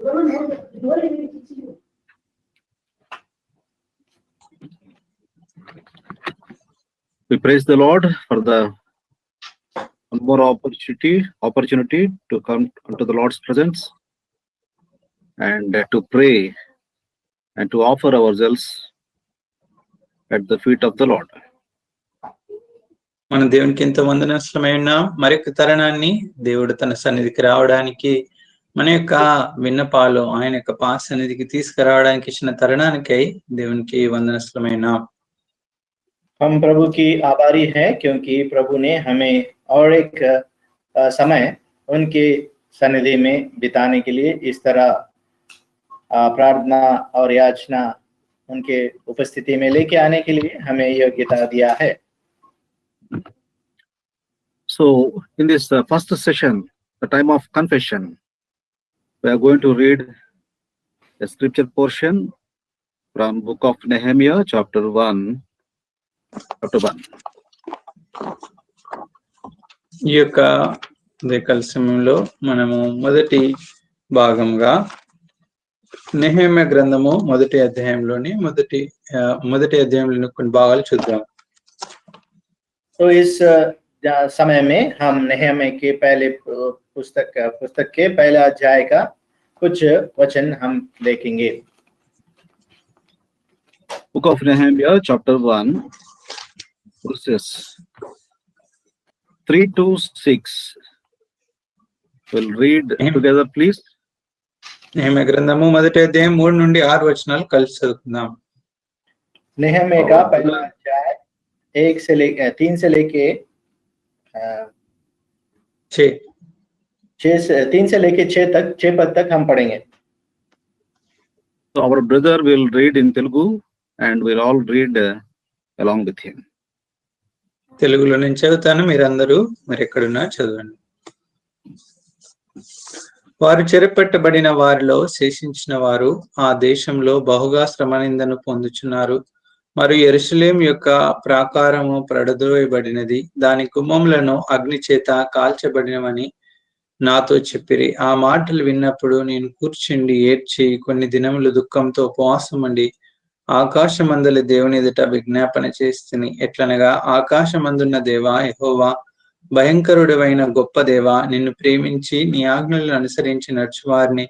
We praise the Lord for the one more opportunity to come into the Lord's presence and to pray and to offer ourselves at the feet of the Lord. మన దేవునికి ఎంతో వందనస్తులమై ఉన్నాం. మరొక తరుణాన్ని దేవుడు తన సన్నిధికి రావడానికి, మన యొక్క విన్నపాలు ఆయన యొక్క పాద సన్నిధికి తీసుకురావడానికి ఇచ్చిన తరుణానికై దేవునికి వందనస్తులమై ఉన్నాం. हम प्रभु की आभारी हैं क्योंकि प्रभु ने हमें और एक समय उनके सन्निधि में बिताने के लिए इस तरह प्रार्थना और याचना उनके उपस्थिति में लेके आने के लिए हमें योग्यता दिया है. So in this first session, the time of confession, we are going to read a scripture portion from book of Nehemiah, chapter 1. ఈ యొక్క ఉదయకాల సమయంలో మనము మొదటి భాగంగా నెహెమ్యా గ్రంథము మొదటి అధ్యాయంలోని మొదటి అధ్యాయంలోని కొన్ని భాగాలు చూద్దాం. तो इस समय में हम नेहम्याह के पहले पुस्तक के पहले अध्याय का कुछ वचन हम देखेंगे. Book of Nehemiah, chapter 1, verses 3 to 6. We'll read together, please. Nehemiah గ్రంథము మొదటి అధ్యాయం 3 నుండి 6 వచనాలు కలిసి చదువుకుందాం. नेहम्याह का पहला अध्याय 3 से लेके 6 पद तक हम पढ़ेंगे. So our brother will read in Telugu and we'll all read along with him. తెలుగులో నేను చదువుతాను, మీరందరూ మరి ఎక్కడున్నా చదవండి. వారు చెరపట్టబడిన వారిలో శేషించిన వారు ఆ దేశంలో బహుగా శ్రమనిందను పొందుచున్నారు. మరియు యెరూషలేము యొక్క ప్రాకారము పడద్రోయబడినది, దాని గుమ్మములను అగ్ని చేత కాల్చబడినవని నాతో చెప్పిరి. ఆ మాటలు విన్నప్పుడు నేను కూర్చుండి ఏడ్చి కొన్ని దినములు దుఃఖంతో ఉపవాసముండి ఆకాశమందలి దేవుని ఎదుట విజ్ఞాపన చేస్తుని. ఎట్లనగా, ఆకాశమందున్న దేవా యెహోవా, భయంకరుడవైన గొప్ప దేవా, నిన్ను ప్రేమించి నీ ఆజ్ఞలను అనుసరించి నడుచువారిని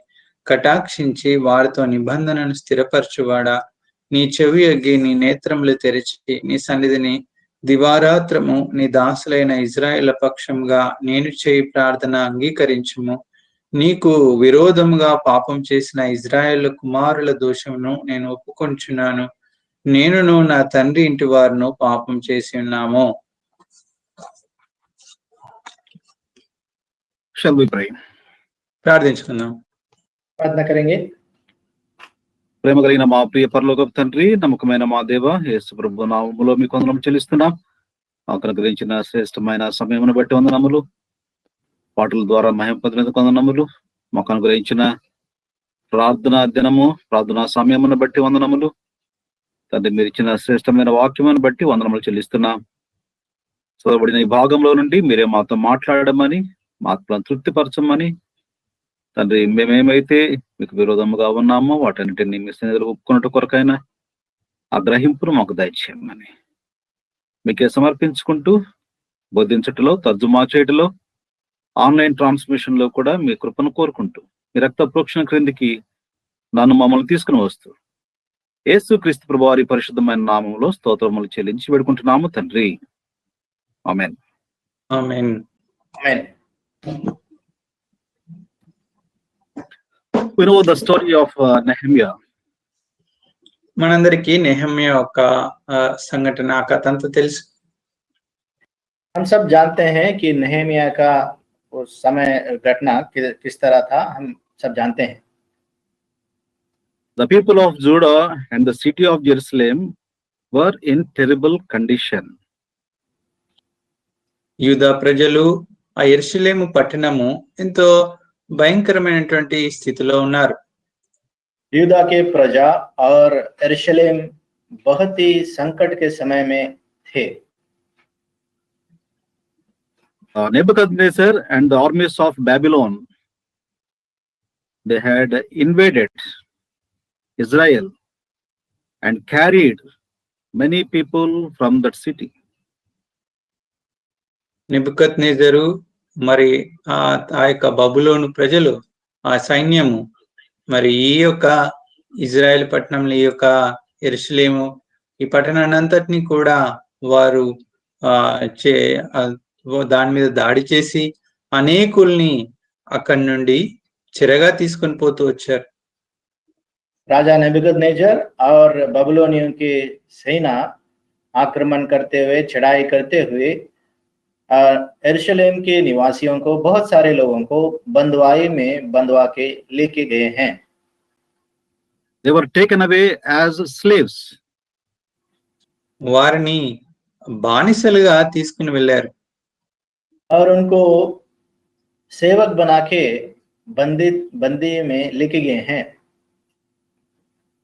కటాక్షించి వారితో నిబంధనను స్థిరపరచువాడా, నీ చెవి యొగ్గి నీ నేత్రములు తెరిచి నీ సన్నిధిని దివారాత్రము నీ దాసులైన ఇజ్రాయేళ్ల పక్షంగా నేను చేయి ప్రార్థన అంగీకరించుము. నీకు విరోధముగా పాపం చేసిన ఇజ్రాయేలు కుమారుల దోషమును నేను ఒప్పుకొంచున్నాను. నేనును నా తండ్రి ఇంటి వారును పాపం చేసి ఉన్నాము. Shall we pray? ప్రార్థించుకుందాం. प्रार्थना करेंगे. ప్రేమ కలిగిన మా ప్రియ పరలోకపు తండ్రి, నమ్మకమైన మా దేవ, యేసు ప్రభు నామములో మీకు వందనం చెల్లిస్తున్నాం. మాకు అనుగ్రహించిన శ్రేష్టమైన సమయమును బట్టి వందనములు, పాటల ద్వారా మహిమ పొందినందుకు వందనములు, మాకు అనుగ్రహించిన ప్రార్థనా దినము ప్రార్థనా సమయమును బట్టి వందనములు తండ్రి. మీరు ఇచ్చిన శ్రేష్టమైన వాక్యమును బట్టి వందనములు చెల్లిస్తున్నాం. చదవబడిన ఈ భాగంలో నుండి మీరే మాతో మాట్లాడమని, మా ఆత్మను తృప్తిపరచమని తండ్రి, మేమేమైతే మీకు విరోధముగా ఉన్నామో వాటన్నిటిని మీ సన్నిధిలో ఒప్పుకున్నట్టు కొరకైనా ఆ గ్రహింపును మాకు దయచేయమని మీకే సమర్పించుకుంటూ, బోధించటలో, తర్జుమా చేయటలో, ఆన్లైన్ ట్రాన్స్మిషన్ లో కూడా మీ కృపను కోరుకుంటూ, మీ రక్త ప్రోక్షణ క్రిందికి నన్ను మమ్మల్ని తీసుకుని వస్తూ యేసు క్రీస్తు ప్రభువు వారి పరిశుద్ధమైన నామములో స్తోత్రములు చెల్లించి వేడుకుంటున్నాము తండ్రి. ఆమేన్. ఆమేన్. आमेन. We know the story of Nehemiah. మనందరికీ నెహెమ్యా యొక్క సంఘటన కథ అంతా తెలుసు. हम सब जानते हैं कि नेहम्याह का उस समय घटना किस तरह था. हम सब जानते हैं. The people of Judah and the city of Jerusalem were in terrible condition. యూదా ప్రజలు ఆ యెరూషలేము పట్టణము ఎంతో భయంకరమైనటువంటి స్థితిలో ఉన్నారు. यूदा के प्रजा और यरूशलेम बहुत ही संकट के समय में थे. Nebuchadnezzar and the armies of Babylon they had invaded Israel and carried many people from that city. నెబుకద్నెజరు మరి ఆ యొక్క బబులోను ప్రజలు, ఆ సైన్యము మరి ఈ యొక్క ఇజ్రాయెల్ పట్టణంలో, ఈ యొక్క యెరూషలేము, ఈ పట్టణాన్ని అంతటినీ కూడా వారు దాని మీద దాడి చేసి అనేకుల్ని అక్కడి నుండి చెరగా తీసుకొని పోతూ వచ్చారు. राजा नेबुकदनेस्सर और बबुलोनियों की सेना आक्रमण करते हुए, चढ़ाई करते हुए यरूशलेम के निवासियों को, बहुत सारे लोगों को बंदवाई में बंदवा के लेके गए हैं. They were taken away as slaves. వారిని బానిసలుగా తీసుకుని వెళ్ళారు. और उनको सेवक बना के बंदी में लेके गए हैं.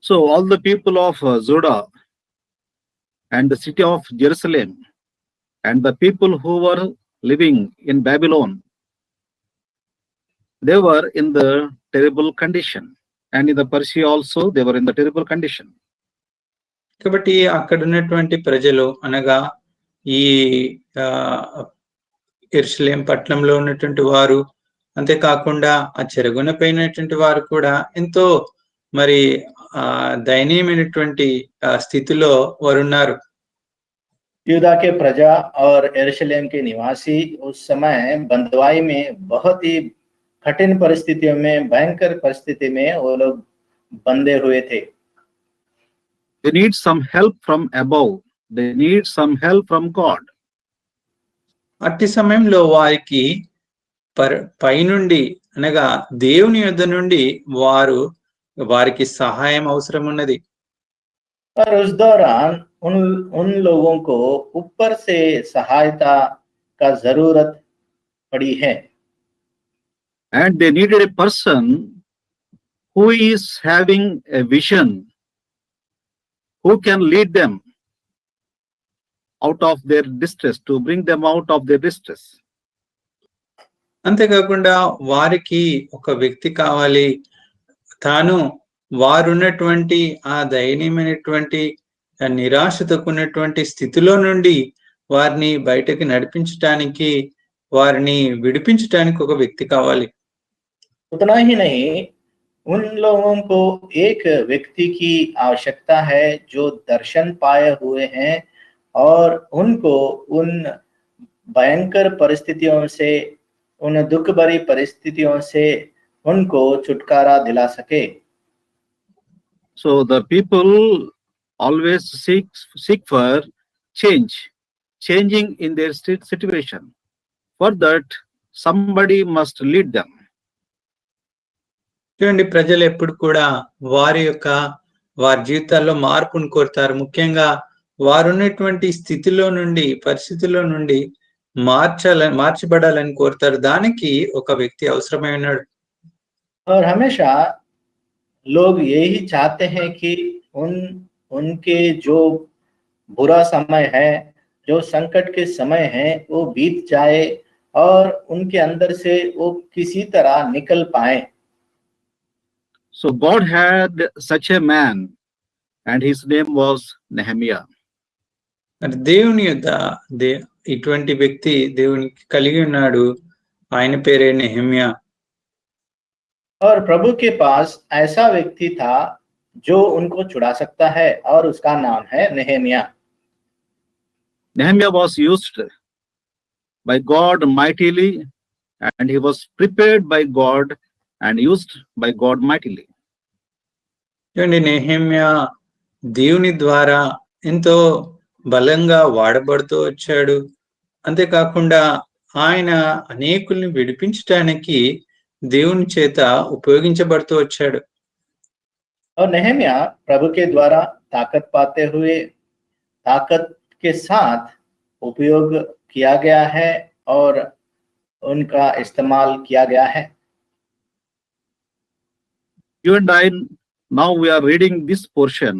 So all the people of Judah and the city of Jerusalem and the people who were living in Babylon, they were in the terrible condition, and in the Persia also they were in the terrible condition. కాబట్టి అక్కడ ఉన్నటువంటి ప్రజలు, అనగా ఈ యెరూషలేం పట్టణంలో ఉన్నటువంటి వారు, అంతేకాకుండా ఆ చెరగొనపోయినటువంటి వారు కూడా ఎంతో మరి దయనీయమైనటువంటి స్థితిలో వారు ఉన్నారు. यूदा के प्रजा और यरूशलेम के निवासी उस समय बंदवाई में बहुत ही कठिन परिस्थितियों में, भयंकर परिस्थिति में वो लोग बंधे हुए थे. They need some help from above. They need some help from God. అట్టి సమయంలో వారికి పైనుండి, అనగా దేవుని యొద్ద నుండి వారికి సహాయం అవసరం ఉన్నది. और उस दौरान उन लोगों को ऊपर से सहायता का जरूरत पड़ी है. And they needed a person who is having a vision, who can lead them out of their distress, to bring them out of their distress. అంతేకాకుండా వారికి ఒక వ్యక్తి కావాలి, తాను వారున్నటువంటి ఆ దయనీయమైనటువంటి నిరాశతకున్నటువంటి స్థితిలో నుండి వారిని బయటకి నడిపించటానికి, వారిని విడిపించటానికి ఒక వ్యక్తి కావాలి. उतना ही नहीं, उन लोगों को एक व्यक्ति की आवश्यकता है जो दर्शन पाए हुए हैं और उनको उन भयंकर परिस्थितियों से, उन दुख भरी परिस्थितियों से उनको छुटकारा दिला सके. So the people always seek for changing in their situation. For that, somebody must lead them. చూడండి, ప్రజలు ఎప్పుడు కూడా వారి జీవితాల్లో మార్పును కోరుతారు. ముఖ్యంగా వారున్నటువంటి స్థితిలో నుండి, పరిస్థితిలో నుండి మార్చబడాలని కోరుతారు. దానికి ఒక వ్యక్తి అవసరమై ఉన్నాడు. और हमेशा लोग यही चाहते हैं कि उनके जो बुरा समय है, जो संकट के समय है, वो बीत जाए और उनके अंदर से वो किसी तरह निकल पाए. So God had such a man, and his name was Nehemiah. మరి దేవుని యొద్ద ఇటువంటి వ్యక్తి దేవునికి కలిగి ఉన్నాడు. ఆయన పేరే నెహెమ్యా. और प्रभु के पास ऐसा व्यक्ति था जो उनको छुड़ा सकता है, और उसका नाम है नेहेमिया. Nehemiah was used by God mightily, and he was prepared by God and used by God mightily. చూడండి, నెహెమ్యా దేవుని ద్వారా ఎంతో బలంగా వాడబడుతూ వచ్చాడు. అంతేకాకుండా ఆయన అనేకుల్ని విడిపించటానికి దేవుని చేత ఉపయోగించబడుతూ వచ్చాడు. और नेहेमिया प्रभु के द्वारा ताकत पाते हुए, ताकत के साथ उपयोग किया गया है और उनका इस्तेमाल किया गया है. You and I, now we are reading this portion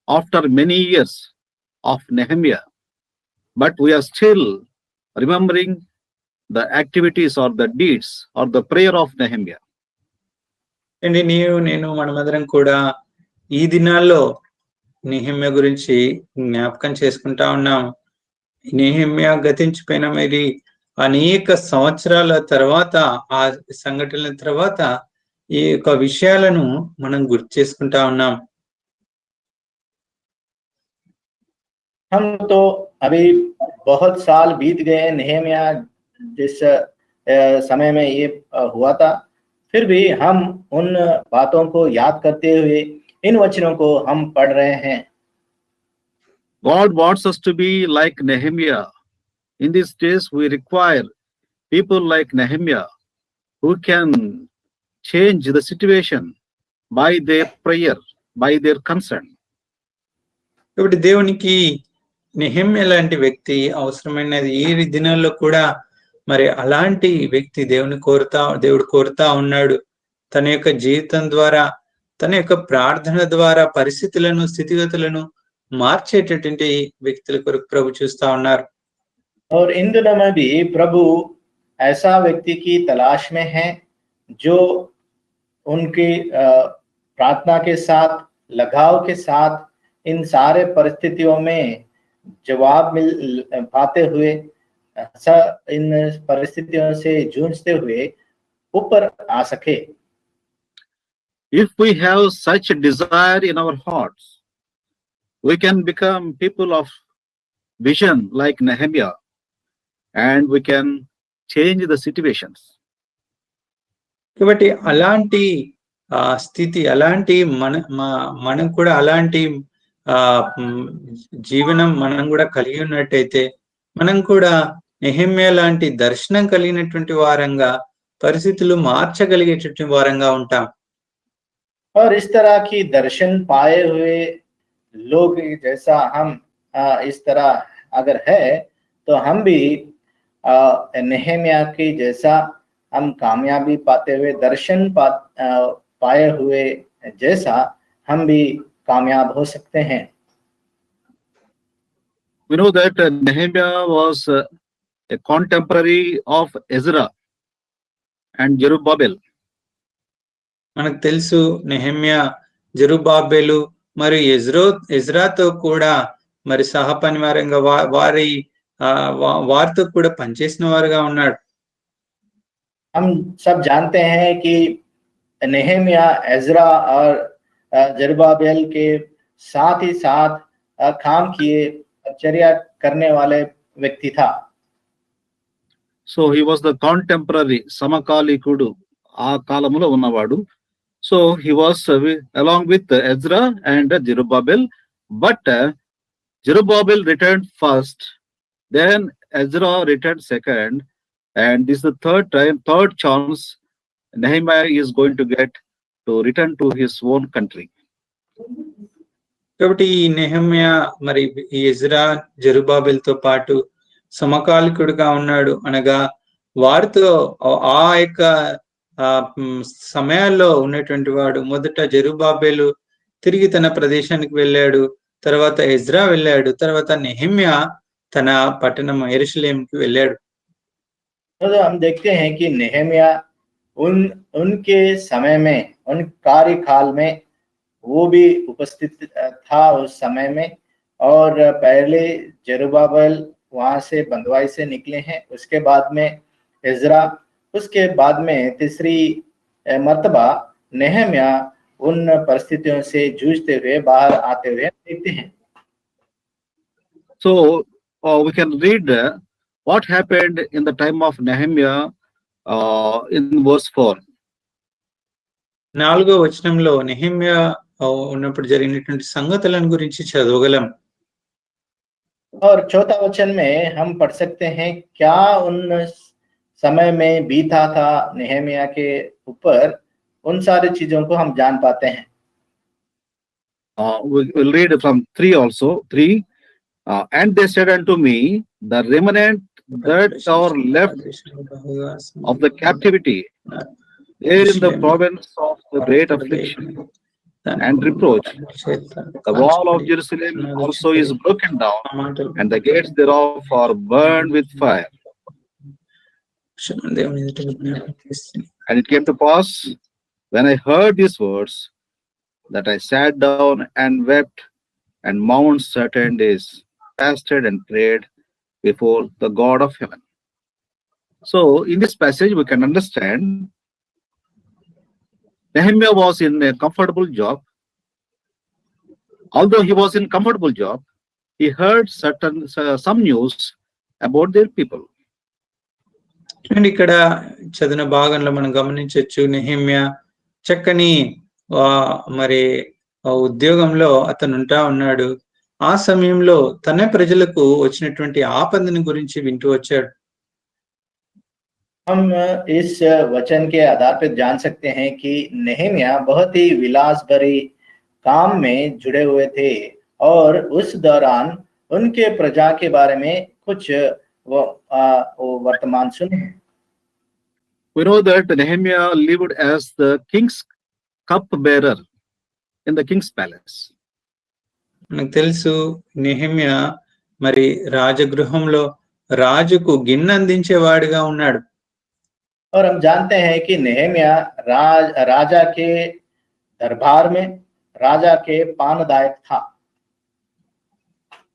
after many years of Nehemiah, but we are still remembering the activities or the deeds or the prayer of Nehemiah. అండి నేను మనమందరం కూడా ఈ దినాల్లో నెహెమ్యా గురించి జ్ఞాపకం చేసుకుంటా ఉన్నాం. నెహెమ్యా గతించిపోయిన మరి అనేక సంవత్సరాల తర్వాత ఆ సంఘటనల తర్వాత ఈ యొక్క విషయాలను మనం గుర్తు చేసుకుంటా ఉన్నాం. हम तो अभी बहुत साल बीत गए नेहमिया जिस समय में ये हुआ था, फिर भी हम उन बातों को याद करते हुए इन वचनों को हम पढ़ रहे हैं. God wants us to be like Nehemiah. In these days, we require people like Nehemiah who can change the situation by their prayer, by their concern. కాబట్టి దేవునికి నెహెమ్యా లాంటి వ్యక్తి అవసరమైనది. ఈ దినాల్లో కూడా మరి అలాంటి వ్యక్తి దేవుడు కోరుతా ఉన్నాడు. తన యొక్క జీవితం ద్వారా, తన యొక్క ప్రార్థన ద్వారా పరిస్థితులను, స్థితిగతులను మార్చేటటువంటి వ్యక్తుల కొరకు ప్రభు చూస్తా ఉన్నారు. और इन दिनों में भी प्रभु ऐसा व्यक्ति की तलाश में है जो उनकी प्रार्थना के साथ, लगाव के साथ इन सारे परिस्थितियों में जवाब मिल पाते हुए, इन परिस्थितियों से जूझते हुए ऊपर आ सके. If we have such a desire in our hearts, we can become people of vision like Nehemiah, and we can change the situations. కాబట్టి అలాంటి స్థితి, అలాంటి మనం కూడా అలాంటి జీవనం మనం కూడా కలిగి ఉన్నట్టయితే మనం కూడా నెహెమ్యా లాంటి దర్శనం కలిగినటువంటి వారంగా, పరిస్థితులు మార్చగలిగేటటువంటి వారంగా ఉంటాం. और इस तरह की दर्शन पाए हुए लोग जैसा हम इस तरह अगर है तो हम भी नेहमिया की जैसा हम कामयाबी पाते हुए, दर्शन पाए हुए जैसा हम भी कामयाब हो सकते हैं. We know that Nehemiah was a contemporary of Ezra and Zerubbabel. మనకు తెలుసు నెహెమ్యా జెరుబ్బాబెలు మరియు ఎజ్రాతో కూడా మరి సహపనివారంగా వారితో కూడా పనిచేసిన వారుగా ఉన్నాడు. हम सब जानते हैं कि नेहमिया एजरा और जरुब्बाबेल के साथ ही साथ काम किए, चर्या करने वाले व्यक्ति था. So he was the contemporary, సమకాలీకుడు, ఆ కాలంలో ఉన్నవాడు. So he was along with Ezra and Zerubbabel, but Zerubbabel returned first, then Ezra returned second, and this is the third chance Nehemiah is going to get to return to his own country. కాబట్టి ఈ నెహెమ్యా మరి ఈ Ezra జెరుబ్బాబెల్ తో పాటు సమకాలికుడిగా ఉన్నాడు. అనగా వారితో ఆ యొక్క సమయాల్లో ఉన్నటువంటి వాడు. మొదట జెరుబ్బాబెలు తిరిగి తన ప్రదేశానికి వెళ్ళాడు, తర్వాత ఎజ్రా వెళ్ళాడు, తర్వాత నెహెమ్యా తన పట్టణం యెరూషలేంకి వెళ్ళాడు. तो हम देखते हैं कि नेहमिया उनके समय में, उन कार्यकाल में वो भी उपस्थित था उस समय में. और पहले जरुब्बाबेल वहां से बंधुआई से निकले हैं, उसके बाद में इज़रा, उसके बाद में तीसरी मर्तबा नेहमिया उन परिस्थितियों से जूझते हुए बाहर आते हुए देखते हैं. So we can read what happened in the time of Nehemiah in verse 4. 4వ వచనంలో నెహెమ్యా ఉన్నప్పుడు జరిగినటువంటి సంగతులను గురించి చదవగలం. और चौथा वचन में हम पढ़ सकते हैं क्या उन समय में बीता था नेहमिया के ऊपर, उन सारी चीजों को हम जान पाते हैं. We will read from 3 also. 3 and they said unto me, the remnant that are left of the captivity, there in the province of the great affliction and reproach, the wall of Jerusalem also is broken down, and the gates thereof are burned with fire. And it came to pass when I heard these words, that I sat down and wept, and mourned certain days, fasted and prayed before the God of heaven. So, in this passage, we can understand Nehemiah was in a comfortable job. Although he was in comfortable job, he heard some news about their people. చూడండి, ఇక్కడ చదివిన భాగంలో మనం గమనించవచ్చు, నెహెమ్యా చక్కని మరి ఉద్యోగంలో అతను ఉంటా ఉన్నాడు. ఆ సమయంలో తన ప్రజలకు వచ్చినటువంటి ఆపదని గురించి వింటూ వచ్చాడు. हम इस वचन के आधार पर जान सकते हैं कि नेहमिया बहुत ही विलास भरी काम में जुड़े हुए थे और उस दौरान उनके प्रजा के बारे में कुछ वो वर्तमान सुने। We know that Nehemiah lived as the king's cup bearer in the king's palace. మనకు తెలుసు, నెహెమ్యా మరి రాజగృహంలో రాజుకు గిన్నె అందించేవాడిగా ఉన్నాడు. और हम जानते हैं कि नेहमिया राजा के दरबार में राजा के पानदायक था.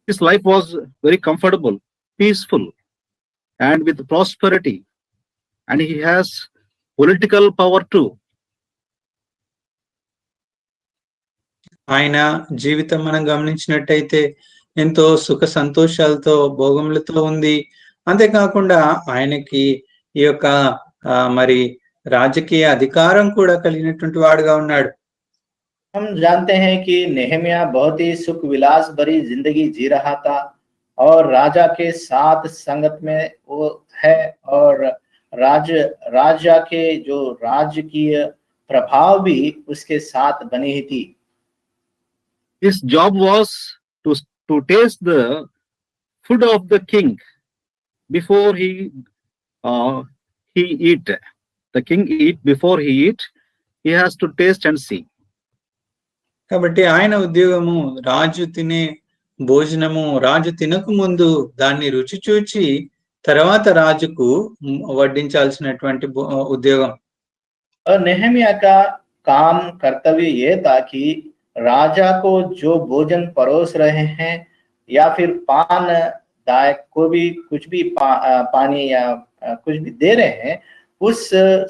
His life was very comfortable, peaceful, and with prosperity, and he has political power too. ఆయన జీవితం మనం గమనించినట్టయితే ఎంతో సుఖ సంతోషాలతో భోగములతో ఉంది. అంతేకాకుండా ఆయనకి ఈ యొక్క మరి రాజకీయ అధికారం కూడా కలిగినటువంటి వాడుగా ఉన్నాడు. हम जानते हैं कि नेहमिया बहुत ही सुख विलास भरी जिंदगी जी रहा था और राजा के साथ संगत में वो है और राजा के जो राजकीय प्रभाव भी उसके साथ बनी ही थी. His job was to taste the food of the king before he eat. The king eat before he eat. He has to taste and see. కాబట్టి ఆయన ఉద్యోగము రాజు తినే భోజనము, రాజు తినకు ముందు దాన్ని రుచి చూచి తర్వాత రాజుకు వడ్డించాల్సినటువంటి ఉద్యోగం. और नेहमिया का काम कर्तव्य ये था कि राजा को जो भोजन परोस रहे हैं या फिर पान दायक को भी कुछ भी पानी या कुछ भी दे रहे हैं, उस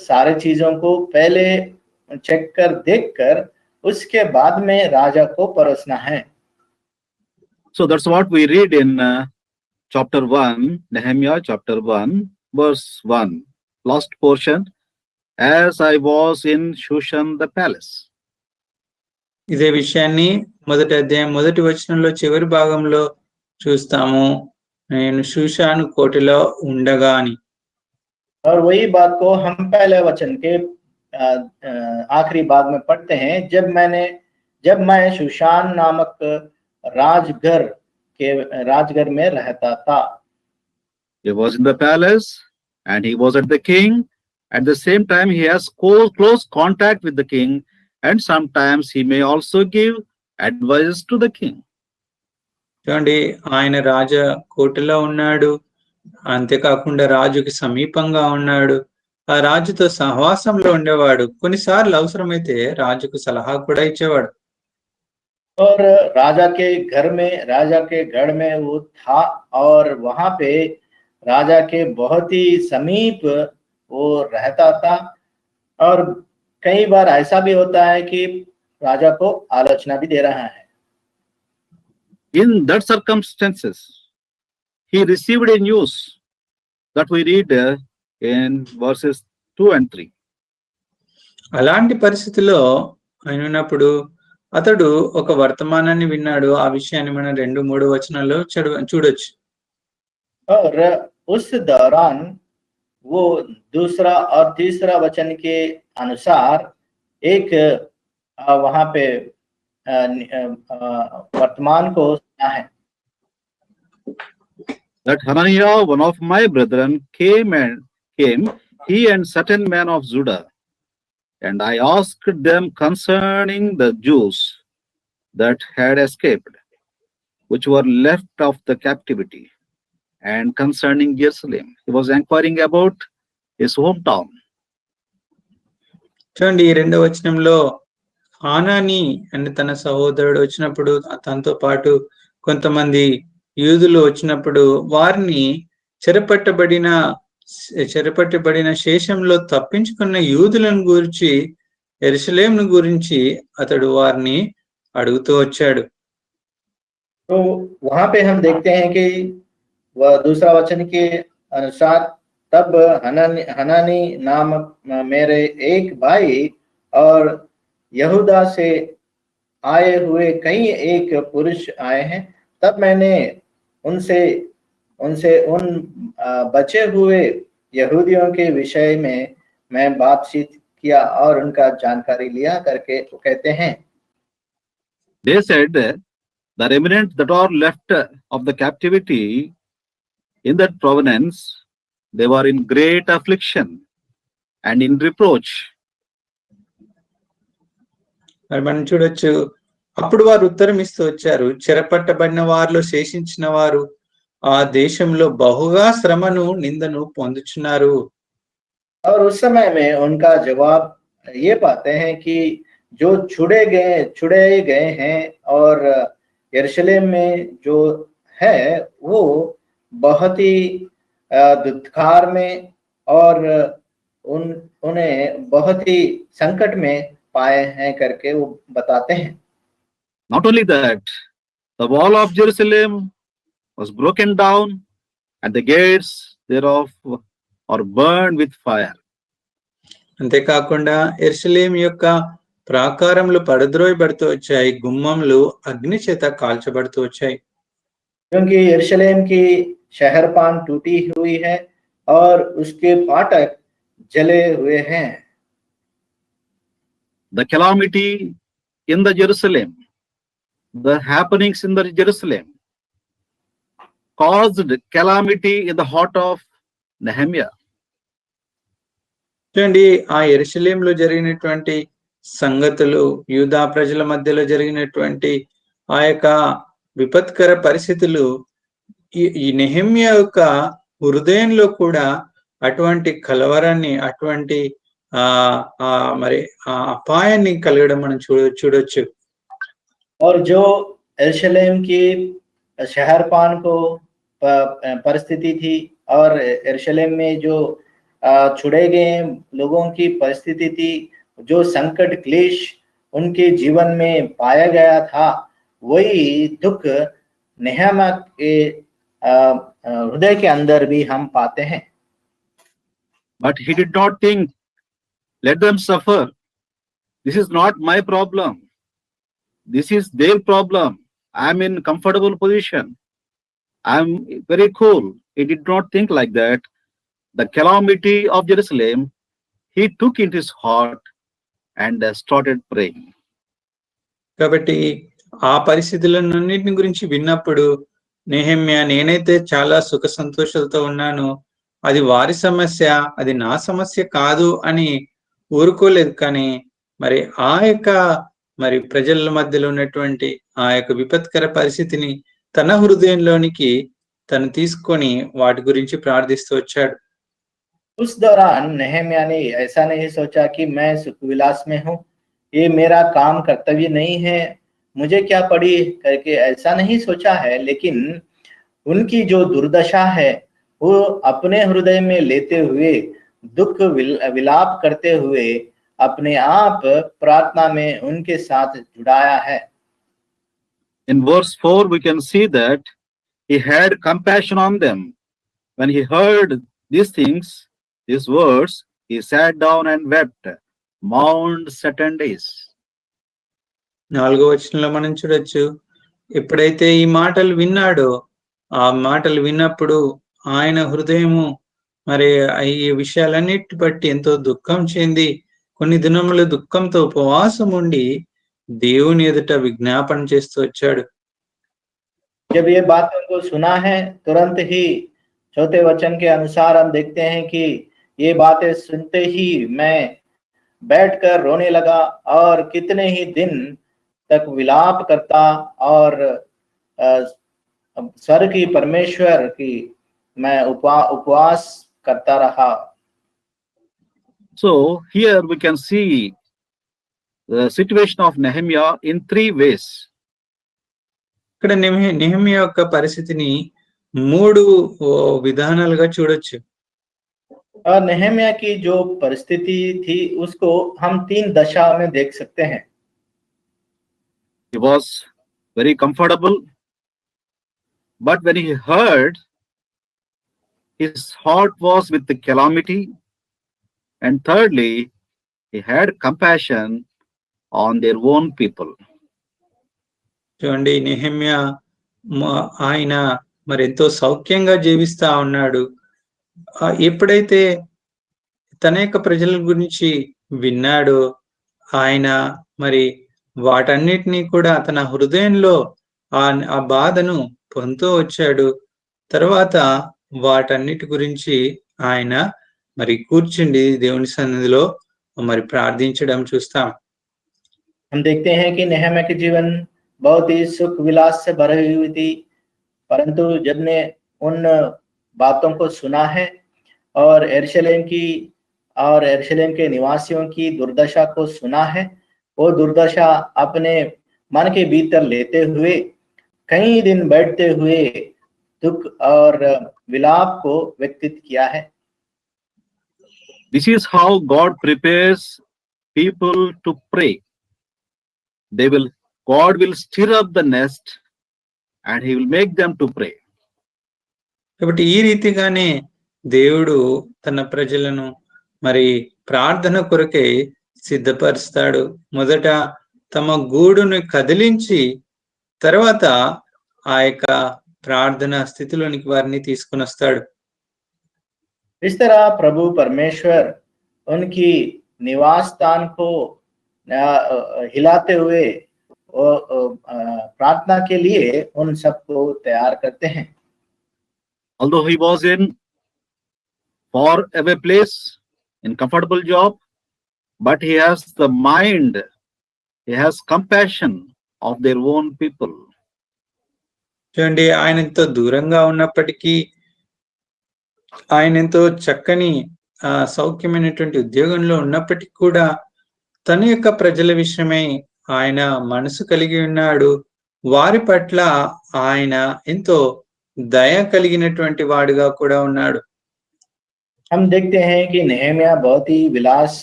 सारे चीजों को पहले चेक कर देख कर उसके बाद में राजा को परोसना है. So that's what we read in chapter 1, Nehemiah chapter 1, verse 1, last portion, as I was in Shushan the palace. ఇదే విషయాన్ని మొదటి అధ్యాయం మొదటి వచనంలో చివరి భాగంలో చూస్తాము, నేను షూషాను కోటలో ఉండగా అని. और वही बात को हम पहले वचन के आखिरी भाग में पढ़ते हैं, जब मैं शूशान नामक राजघर में रहता था. He was in the palace and he was at the king. At the same time, he has close contact with the king, and sometimes he may also give advice to the king. చూడండి, ఆయన రాజ కోటలో ఉన్నాడు, అంతేకాకుండా రాజుకి సమీపంగా ఉన్నాడు, ఆ రాజుతో సహవాసంలో ఉండేవాడు, కొన్నిసార్లు అవసరమైతే రాజుకు సలహా కూడా ఇచ్చేవాడు. और राजा के गढ़ में वो था और वहां पे राजा के बहुत ही समीप वो रहता था. और कई बार ऐसा भी होता है कि राजा को आलोचना भी दे रहा है. In that circumstances, he received a news that we read in verses 2 and 3. అలాంటి పరిస్థితిలో ఆయన ఉన్నప్పుడు అతడు ఒక వర్తమానాన్ని విన్నాడు. ఆ విషయాన్ని మనం 2-3 వచనాల్లో చూడొచ్చు. और उस दौरान वो दूसरा और तीसरा वचन के अनुसार एक वहां पे वर्तमान को सुना है. That Hananiah, one of my brethren, came, he and certain men of Judah, and I asked them concerning the Jews that had escaped, which were left of the captivity, and concerning Jerusalem. He was inquiring about his hometown. చూడండి, ఈ 2వ వచనంలో హానాని అని తన సహోదరుడు వచ్చినప్పుడు తనతో పాటు కొంతమంది యూదులు వచ్చినప్పుడు వారిని చెరపట్టబడిన శేషంలో తప్పించుకున్న యూదులను గురించి, యెరూషలేమును గురించి అతడు వారిని అడుగుతూ వచ్చాడు. तो वहां पे हम देखते हैं कि वह दूसरा वचन के अनुसार तब हनानी नामक मेरे एक भाई और यहूदा से आए हुए कई एक पुरुष आए हैं, तब मैंने उनसे उनसे उन बचे हुए यहूदियों के विषय में मैं बातचीत किया और उनका जानकारी लिया करके वो कहते हैं। They said, the remnant that are left of the captivity in that province, they were in great affliction and in reproach. మరి మనం చూడొచ్చు, అప్పుడు వారు ఉత్తరం ఇస్తూ వచ్చారు, చెరపట్టబడిన వారిలో శేషించిన వారు ఆ దేశంలో బహుగా శ్రమను నిందను పొందుచున్నారు. और उस समय में उनका जवाब ये पाते हैं कि जो छुड़े गए हैं और यरूशलेम में जो है वो बहुत ही दुष्कार में और उन्हें बहुत ही संकट में पाए हैं करके वो बताते हैं। Not only that, the wall of Jerusalem was broken down and the gates thereof are burned with fire. అంతేకాకుండా యెరూషలేము యొక్క ప్రాకారములు పడద్రోయబడుతూ వచ్చాయి, గుమ్మములు అగ్ని చేత కాల్చబడుతూ వచ్చాయి. क्योंकि यरूशलेम की शहरपान टूटी हुई है और उसके फाटक जले हुए हैं। The calamity in the Jerusalem, the happenings in the Jerusalem caused calamity in the heart of Nehemiah. చూడండి, ఆ యెరూషలేములో జరిగినటువంటి సంగతులు, యూదా ప్రజల మధ్యలో జరిగినటువంటి ఆ యొక్క విపత్కర పరిస్థితులు ఈ నెహెమ్యా యొక్క హృదయంలో కూడా అటువంటి కలవరాన్ని, అటువంటి మరి ఆ అపాయాన్ని కలగడం మనం చూడొచ్చు. और जो यरूशलेम की शहरपान को परिस्थिति थी और यरूशलेम में जो छुड़े गए लोगों की परिस्थिति थी, जो संकट क्लेश उनके जीवन में पाया गया था, वही दुख नेहमा के हृदय के अंदर भी हम पाते हैं। But he did not think, let them suffer. This is not my problem. This is their problem. I am in comfortable position. I am very cool. He did not think like that. The calamity of Jerusalem, he took into his heart and started praying. కాబట్టి ఆ పరిస్థితులన్నింటిని గురించి విన్నప్పుడు నెహెమ్యా, నేనైతే చాలా సుఖ సంతోషాలతో ఉన్నాను, అది వారి సమస్య, అది నా సమస్య కాదు అని ఊరుకోలేదు. కానీ మరి ఆ యొక్క మరి ప్రజల మధ్యలో ఉన్నటువంటి ఆ యొక్క విపత్కర పరిస్థితిని తన హృదయంలోనికి తను తీసుకొని వాటి గురించి ప్రార్థిస్తూ వచ్చాడు. उस दौरान नेहम्या ने ऐसा नहीं सोचा कि मैं सुख विलास में हूँ, ये मेरा काम कर्तव्य नहीं है, मुझे क्या पड़ी करके ऐसा नहीं सोचा है, लेकिन उनकी जो दुर्दशा है वो अपने हृदय में लेते हुए दुख विलाप करते हुए अपने आप प्रार्थना में उनके साथ जुड़ाया है। In verse 4, we can see that he had compassion on them. When he heard these things, these words, he sat down and wept, mourned 7 days. 4వ వచనంలో మనం చూడొచ్చు, ఎప్పుడైతే ఈ మాటలు విన్నాడో, ఆ మాటలు విన్నప్పుడు ఆయన హృదయము మరి ఈ విషయాలన్నిటి బట్టి ఎంతో దుఃఖం చెంది కొన్ని దినములు దుఃఖంతో ఉపవాసం ఉండి దేవుని ఎదుట విజ్ఞాపన చేస్తూ వచ్చాడు. जब ये बातों को सुना है, तुरंत ही 4 वचन के अनुसार हम देखते हैं कि ये बातें सुनते ही मैं बैठकर रोने लगा और कितने ही दिन तक विलाप करता और स्वर्ग की परमेश्वर की मैं उपवास करता रहा। So here we can see the situation of Nehemiah in 3 ways. ఇక్కడ నెహెమ్యా యొక్క పరిస్థితిని 3 విధానాలుగా చూడొచ్చు. और नेहम्या की जो परिस्थिति थी उसको हम 3 दशा में देख सकते हैं. He was very comfortable, but when he heard, his heart was with the calamity, and thirdly, he had compassion on their own people. చూడండి, నెహెమ్యా ఆయన మరి ఎంతో సౌఖ్యంగా జీవిస్తా ఉన్నాడు. ఎప్పుడైతే తన యొక్క ప్రజల గురించి విన్నాడో ఆయన మరి వాటన్నిటినీ కూడా తన హృదయంలో ఆ బాధను పొందుతూ వచ్చాడు. తర్వాత వాటన్నిటి గురించి ఆయన మరి కూర్చుండి దేవుని సన్నిధిలో మరి ప్రార్థించడం చూస్తాం. हम देखते हैं कि नेहम्या के जीवन बहुत ही सुख विलास से भरी हुई थी, परंतु जब ने उन बातों को सुना है और यरूशलेम के निवासियों की दुर्दशा को सुना है, वो दुर्दशा अपने मन के भीतर लेते हुए कई दिन बैठते हुए दुख और विलाप को व्यक्तित किया है. This is how God prepares people to pray. God will stir up the nest and he will make them to pray. కాబట్టి ఈ రీతిగానే దేవుడు తన ప్రజలను మరి ప్రార్థన కొరకై సిద్ధపరుస్తాడు. మొదట తమ గూడును కదిలించి తర్వాత ఆ యొక్క ప్రార్థన స్థితిలోనికి వారిని తీసుకుని వస్తాడు. इस तरह प्रभु परमेश्वर उनकी निवास स्थान को हिलाते हुए प्रार्थना के लिए उन सबको तैयार करते हैं. Although he was in far away place, in comfortable job, but he has the mind, he has compassion of their own people. చూడండి, ఆయన ఎంతో దూరంగా ఉన్నప్పటికీ, ఆయన ఎంతో చక్కని సౌఖ్యమైనటువంటి ఉద్యోగంలో ఉన్నప్పటికీ కూడా తన యొక్క ప్రజల విషయమై ఆయన మనసు కలిగి ఉన్నాడు. వారి పట్ల ఆయన ఎంతో దయ కలిగినటువంటి వాడుగా కూడా ఉన్నాడు. हम देखते हैं कि नेहम्या बहुत ही विलास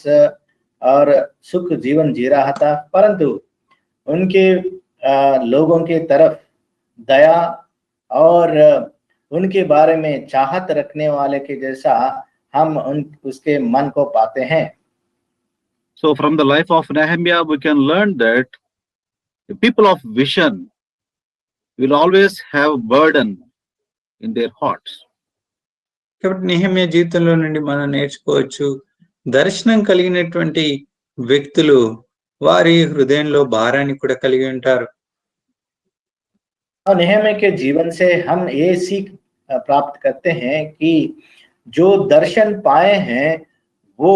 और सुख जीवन जी रहा था, परंतु उनके लोगों के तरफ दया और उनके बारे में चाहत रखने वाले के जैसा हम उसके मन को पाते हैं. So from the life of Nehemiah, we can learn that the people of vision will always have burden in their hearts. కాబట్టి నెహెమ్యా జీవితంలో నుండి మనం నేర్చుకోవచ్చు, దర్శనం కలిగినటువంటి వ్యక్తులు వారి హృదయంలో భారాన్ని కూడా కలిగి ఉంటారు. और नेहम्या के जीवन से हम ये सीख प्राप्त करते हैं कि जो दर्शन पाए हैं वो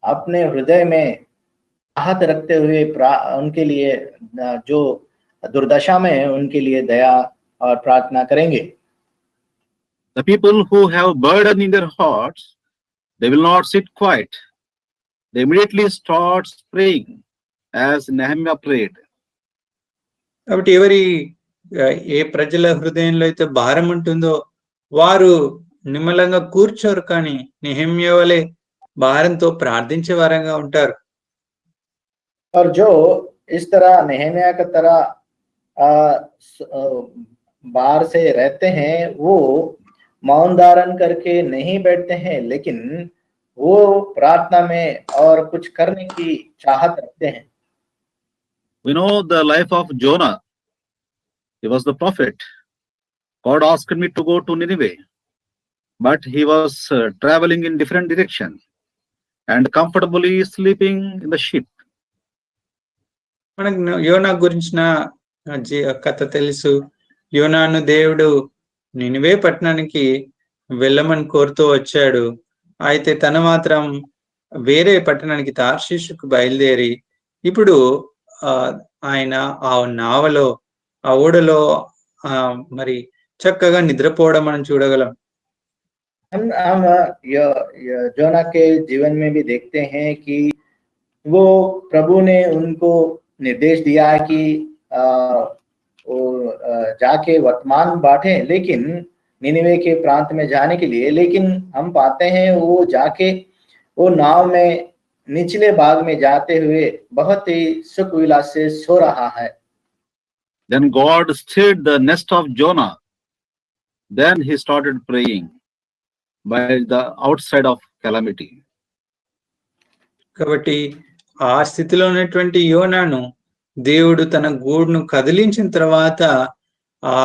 अपने हृदय में चाहत रखते हुए उनके लिए जो दुर्दशा में है उनके लिए दया और प्रार्थना करेंगे. The people who have burden in their hearts, they will not sit quiet. They immediately start praying as Nehemiah prayed. కాబట్టి ఏ ప్రజల హృదయంలో అయితే భారం ఉంటుందో వారు నిమ్మలంగా కూర్చోరు, కానీ నెహెమ్యా వలె భారంతో ప్రార్థించే వారంగా ఉంటారు. और जो इस तरह नेहम्या की तरह बाहर से रहते हैं वो मौन धारण करके नहीं बैठते हैं, लेकिन वो प्रार्थना में और कुछ करने की चाहत रखते हैं. We know the life of Jonah. He was the prophet. God asked me to go to Nineveh, but he was traveling in different direction and comfortably sleeping in the ship. మనకు యోనా గురించిన కథ తెలుసు. యోనాను దేవుడు నినివే పట్టణానికి వెళ్ళమని కోరుతూ వచ్చాడు. అయితే తన మాత్రం వేరే పట్టణానికి తార్షీషుకు బయలుదేరి ఇప్పుడు ఆయన ఆ నావలో ఆ ఓడలో మరి చక్కగా నిద్రపోవడం మనం చూడగలం. हम जोना के जीवन में भी देखते हैं कि वो प्रभु ने उनको निर्देश दिया है कि वो जाके वर्तमान बांटे, लेकिन निनिवे के प्रांत में जाने के लिए, लेकिन हम पाते हैं वो जाके वो नाव में निचले भाग में जाते हुए बहुत ही सुख विलास से सो रहा है। Then God stirred the nest of Jonah. Then he started praying by the outside of calamity. కాబట్టి ఆ స్థితిలో ఉన్నటువంటి యోనాను దేవుడు తన గూడును కదిలించిన తర్వాత ఆ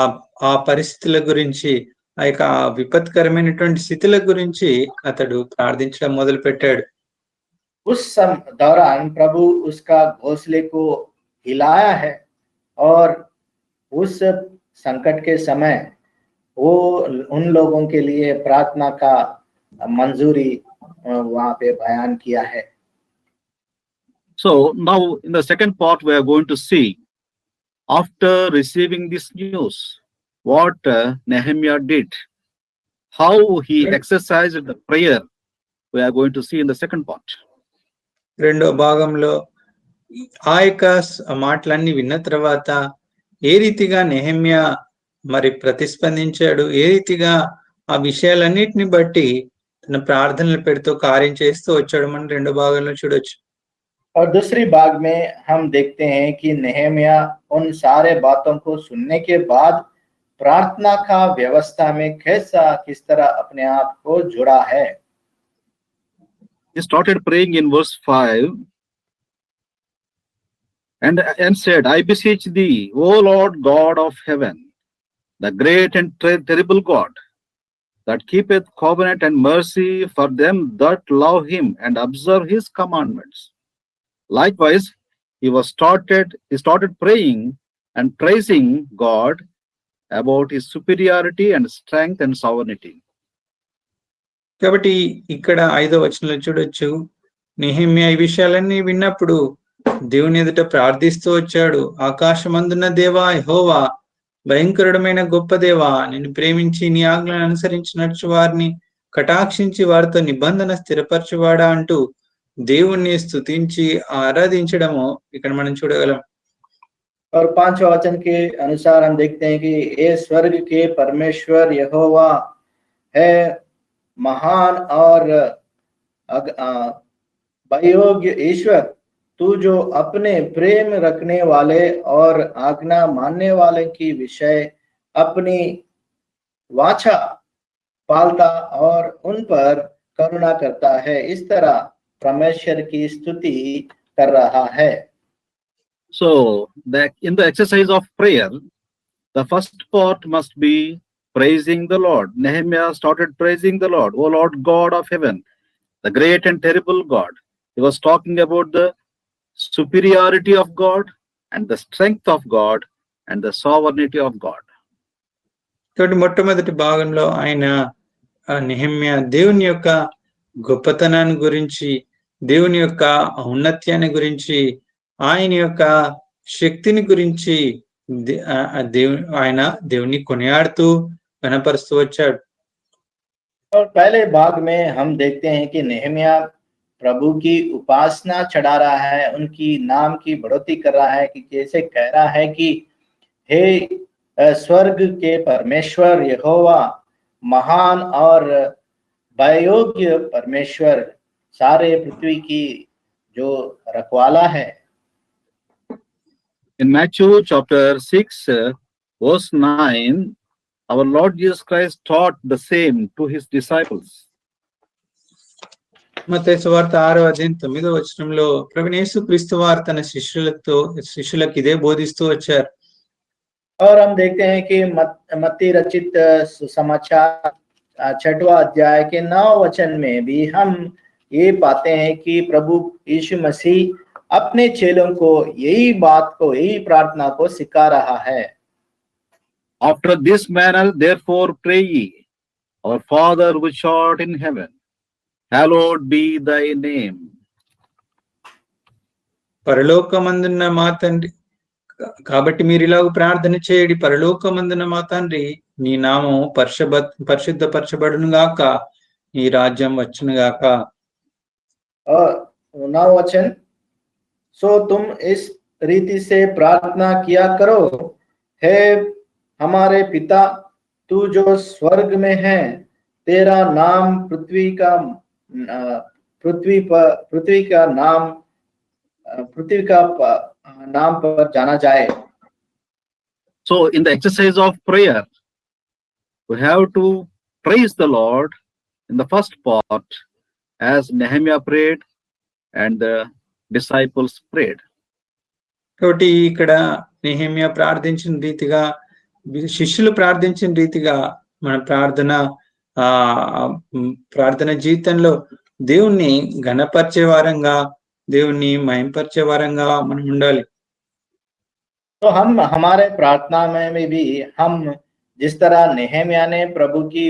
ఆ పరిస్థితుల గురించి, ఆ యొక్క విపత్కరమైనటువంటి స్థితుల గురించి అతడు ప్రార్థించడం మొదలు పెట్టాడు. उस दौरान प्रभु उसका घोंसले को हिलाया है और उस संकट के समय वो उन लोगों के लिए प्रार्थना का मंजूरी वहां पे बयान किया है। So now in the second part we are going to see, after receiving this news, what Nehemiah did, how he exercised the prayer. We are going to see in the second part. రెండో భాగంలో ఆ యొక్క మాటలన్నీ విన్న తర్వాత ఏ రీతిగా నెహెమ్యా మరి ప్రతిస్పందించాడు, ఏ రీతిగా ఆ విషయాలన్నిటిని బట్టి తన ప్రార్థనలు పెడుతూ కార్యం చేస్తూ వచ్చాడు మనం రెండో భాగంలో చూడొచ్చు. और दूसरी भाग में हम देखते हैं कि नेहमिया उन सारे बातों को सुनने के बाद प्रार्थना का व्यवस्था में किस तरह अपने आप को जुड़ा है। He started praying in verse 5 and said, I beseech thee, O Lord God of heaven, the great and terrible God, that keepeth covenant and mercy for them that love him and observe his commandments. Likewise, he started praying and praising God about his superiority and strength and sovereignty. కాబట్టి ఇక్కడ 5వ వచనంలో చూడొచ్చు, నెహెమ్యా ఈ విషయాలన్నీ విన్నప్పుడు దేవుని ఎదుట ప్రార్థిస్తూ వచ్చాడు. ఆకాశమందున్న దేవా యెహోవా, భయంకరుడమైన గొప్ప దేవా, నిన్ను ప్రేమించి నీ ఆజ్ఞలను అనుసరించినట్టు వారిని కటాక్షించి వారితో నిబంధన స్థిరపరచువాడా అంటూ దేవుణ్ణి స్తుతించి ఆరాధించడము ఇక్కడ మనం చూడగలం. और 5वां वचन के अनुसार हम देखते हैं कि हे स्वर्ग के परमेश्वर यहोवा है, महान और भययोग्य ईश्वर, तू जो अपने प्रेम रखने वाले और आज्ञा मानने वाले की विषय अपनी वाचा पालता और उन पर करुणा करता है, इस तरह परमेश्वर की स्तुति कर रहा है। So in the exercise of prayer, the first part must be praising the Lord. Nehemiah started praising the Lord, O Lord God of heaven, the great and terrible God. He was talking about the superiority of God and the strength of God and the sovereignty of God. కాబట్టి మొట్టమొదటి భాగంలో ఆయన నెహెమ్యా దేవుని యొక్క గొప్పతనాన్ని గురించి, దేవుని యొక్క ఔన్నత్యాన్ని గురించి, ఆయన యొక్క శక్తిని గురించి ఆయన దేవుని కొనియాడుతూ కనపరుస్తూ వచ్చాడు. और पहले भाग में हम देखते हैं कि नेहमिया प्रभु की उपासना चढ़ा रहा है, उनकी नाम की बढ़ोतरी कर रहा है, कि जैसे कह रहा है कि हे स्वर्ग के परमेश्वर यहोवा, महान और भययोग्य परमेश्वर, सारे पृथ्वी की जो रखवाला है। In Matthew chapter 6 verse 9, our Lord Jesus Christ taught the same to his disciples. మత్తయి సువార్త 6వ అధ్యాయం 9వ వచనంలో ప్రభువైన యేసుక్రీస్తు వారు తన శిష్యులకు ఇదే బోధిస్తూ వచ్చారు. और हम देखते हैं कि मत्ती रचित सुसमाचार 6वां अध्याय के 9 वचन में भी हम ये पाते हैं कि प्रभु यीशु मसीह अपने चेलों को यही बात को, यही प्रार्थना को सिखा रहा है। After this manner therefore pray ye, our Father which art in heaven, hallowed be thy name. పరలోకమందున్న మా తండ్రి, కాబట్టి మీరు ఇలాగ ప్రార్థన చేయడి, పరలోకమందున్న మా తండ్రి, నీ నామం పరిశుద్ధపరచబడును గాక, ఈ రాజ్యం వచ్చును గాక. और 9 वचन, सो तुम इस रीति से प्रार्थना किया करो, हे हमारे पिता, तू जो स्वर्ग में है, तेरा नाम पृथ्वी का नाम पर जाना जाए. So in the exercise of prayer, we have to praise the Lord in the first part, as Nehemiah prayed and the disciples prayed. కాబట్టి ఇక్కడ నెహెమ్యా ప్రార్థించిన రీతిగా, శిష్యులు ప్రార్థించిన రీతిగా మన ప్రార్థన జీవితంలో దేవుణ్ణి ఘనపరిచే వారంగా, దేవుణ్ణి మహింపరిచే వారంగా మనం ఉండాలి. तो हम हमारे प्रार्थना में भी हम जिस तरह नेहम्या ने प्रभु की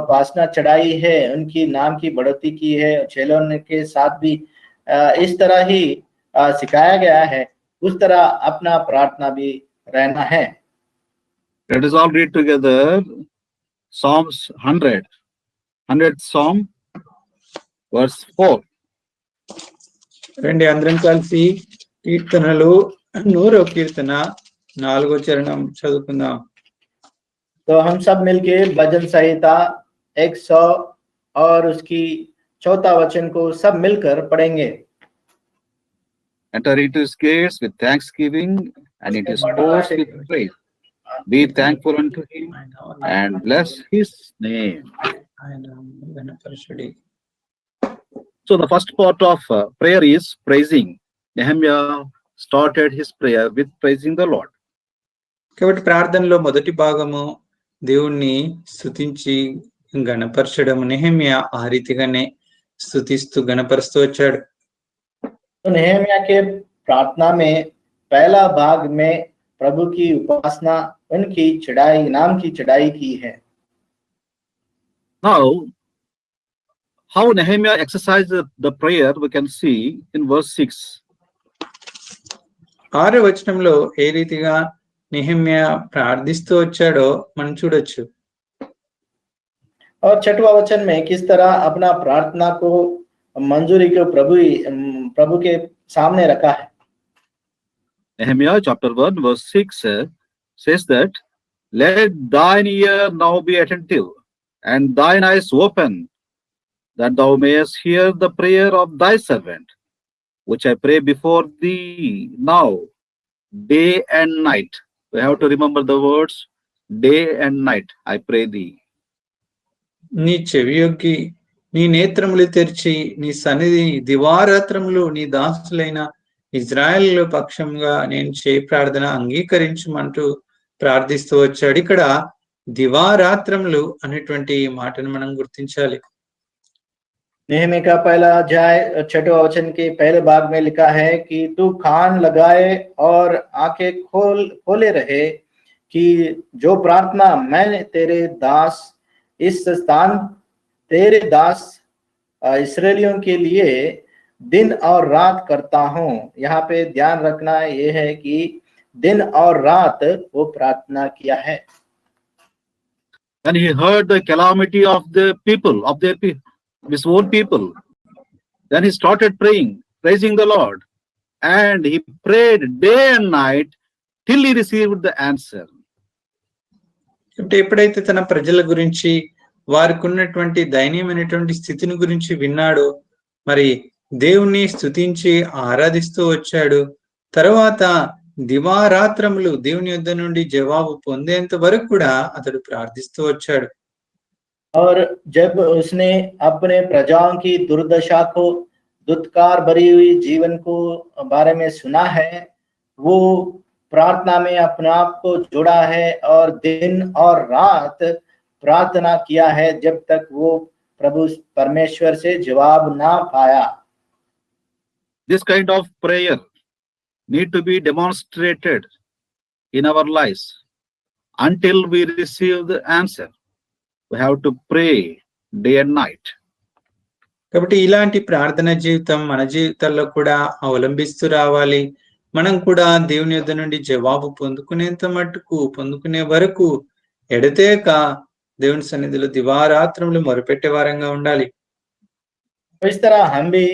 उपासना चढ़ाई है, उनकी नाम की बढ़ोतरी की है, चेलों के साथ भी इस तरह ही सिखाया गया है, उस तरह अपना प्रार्थना भी रहना है. Let us all read together Psalms 100th Psalm, verse 4. రండి అందరం కలిసి కీర్తనలు 100వ కీర్తన 4వ చరణం చదువుకుందాం. तो हम सब मिलके भजन संहिता 100 और उसकी 4था वचन को सब मिलकर पढ़ेंगे. Enter into his gates with thanksgiving and into his courts with praise. Be thankful unto him and bless his name. So the first part of prayer is praising. Nehemiah started his prayer with praising the Lord. కాబట్టి ప్రార్థనలో మొదటి భాగము దేవుణ్ణి స్తుతించి గణపరచడం. నెహెమ్యా ఆ రీతిగానే స్తుతిస్తూ గణపరుస్తూ వచ్చాడు. तो नेहम्या के प्रार्थना में पहला भाग में प्रभु की उपासना, उनकी चढ़ाई, नाम की चढ़ाई की है. Now, how Nehemiah exercised the prayer we can see in verse 6. 6వ వచనంలో ఏ రీతిగా నెహెమ్యా ప్రార్థిస్తూ వచ్చాడో మనం చూడొచ్చు. और 6वां वचन में किस तरह अपना प्रार्थना को मंजूरी को प्रभु के सामने रखा है. Nehemiah chapter 1 verse 6 says that, let thine ear now be attentive and thine eyes open, that thou mayest hear the prayer of thy servant, which I pray before thee now, day and night. We have to remember the words day and night, I pray thee. నీ చెవి యొగ్గి నీ నేత్రములు తెరిచి నీ సన్నిధి దివారాత్రములు నీ దాసులైన Israel పక్షంగా నేను చేయి ప్రార్థన అంగీకరించమంటూ ప్రార్థిస్తూ వచ్చాడు. ఇక్కడ దివారాత్రములు అనేటువంటి మాటను మనం గుర్తించాలి. नेहमी का पहला अध्याय 6वां वचन के पहले भाग में लिखा है कि तू कान लगाए और आंखें खोले रहे कि जो प्रार्थना मैं तेरे दास इस स्थान तेरे दास इस्राएलियों के लिए दिन और रात करता हूं. यहाँ पे ध्यान रखना यह है कि दिन और रात वो प्रार्थना किया है. And he heard the calamity of the people, of his own people. Then he started praying, praising the Lord, and he prayed day and night till he received the answer. ఎప్పుడైతే తన ప్రజల గురించి, వారికి ఉన్నటువంటి దయనీయమైనటువంటి స్థితిని గురించి విన్నాడో, మరి దేవుణ్ణి స్తుతించి ఆరాధిస్తూ వచ్చాడు. తర్వాత దివారాత్రములు దేవుని యొద్ద నుండి జవాబు పొందేంత వరకు కూడా అతడు ప్రార్థిస్తూ వచ్చాడు. और जब उसने अपने प्रजाओं की दुर्दशा को, दुत्कार भरी हुई जीवन को बारे में सुना है, वो प्रार्थना में अपने आप को जोड़ा है और दिन और रात प्रार्थना किया है जब तक वो प्रभु परमेश्वर से जवाब ना पाया. This kind of prayer need to be demonstrated in our lives. Until we receive the answer, we have to pray day and night. కాబట్టి ఇలాంటి ప్రార్థన జీవితం మన జీవితాల్లో కూడా అవలంబిస్తూ రావాలి. మనం కూడా దేవుని యొద్ద నుండి జవాబు పొందుకునేంత మట్టుకు, పొందుకునే వరకు ఎడతేక దేవుని సన్నిధిలో దివారాత్రములు మొరపెట్టే వారంగా ఉండాలి. तो इस तरह हम भी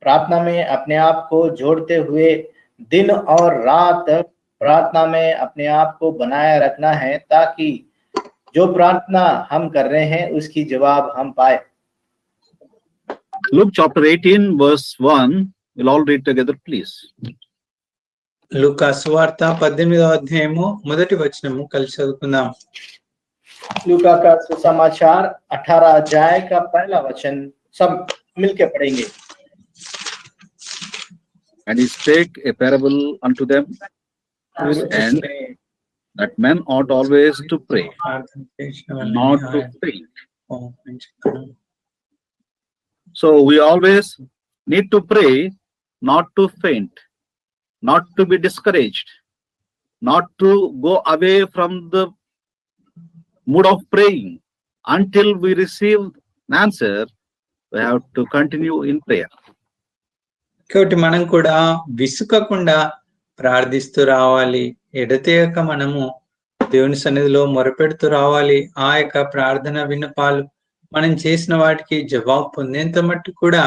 प्रार्थना में अपने आप को जोड़ते हुए दिन और रात प्रार्थना में अपने आप को बनाए रखना है, ताकि जो प्रार्थना हम कर रहे हैं उसकी जवाब हम पाए। Luke chapter 18 verse 1. We'll all read together, please. లూకా సువార్త 18వ అధ్యాయము మొదటి వచనము కలిసి చదువుకుందాం. लूका का सुसमाचार 18 अध्याय का पहला वचन सब मिलके पढ़ेंगे। And he spake a parable unto them, and that men ought always to pray, not to faint. So we always need to pray, not to faint, not to be discouraged, not to go away from the mood of praying until we receive an answer. We have to continue in prayer. కాబట్టి మనం కూడా విసుకకుండా ప్రార్థిస్తూ రావాలి. ఎడతెగక మనము దేవుని సన్నిధిలో మొరపెడుతూ రావాలి. ఆ యొక్క ప్రార్థన విన్నపాలు మనం చేసిన వాటికి జవాబు పొందేంత మట్టు కూడా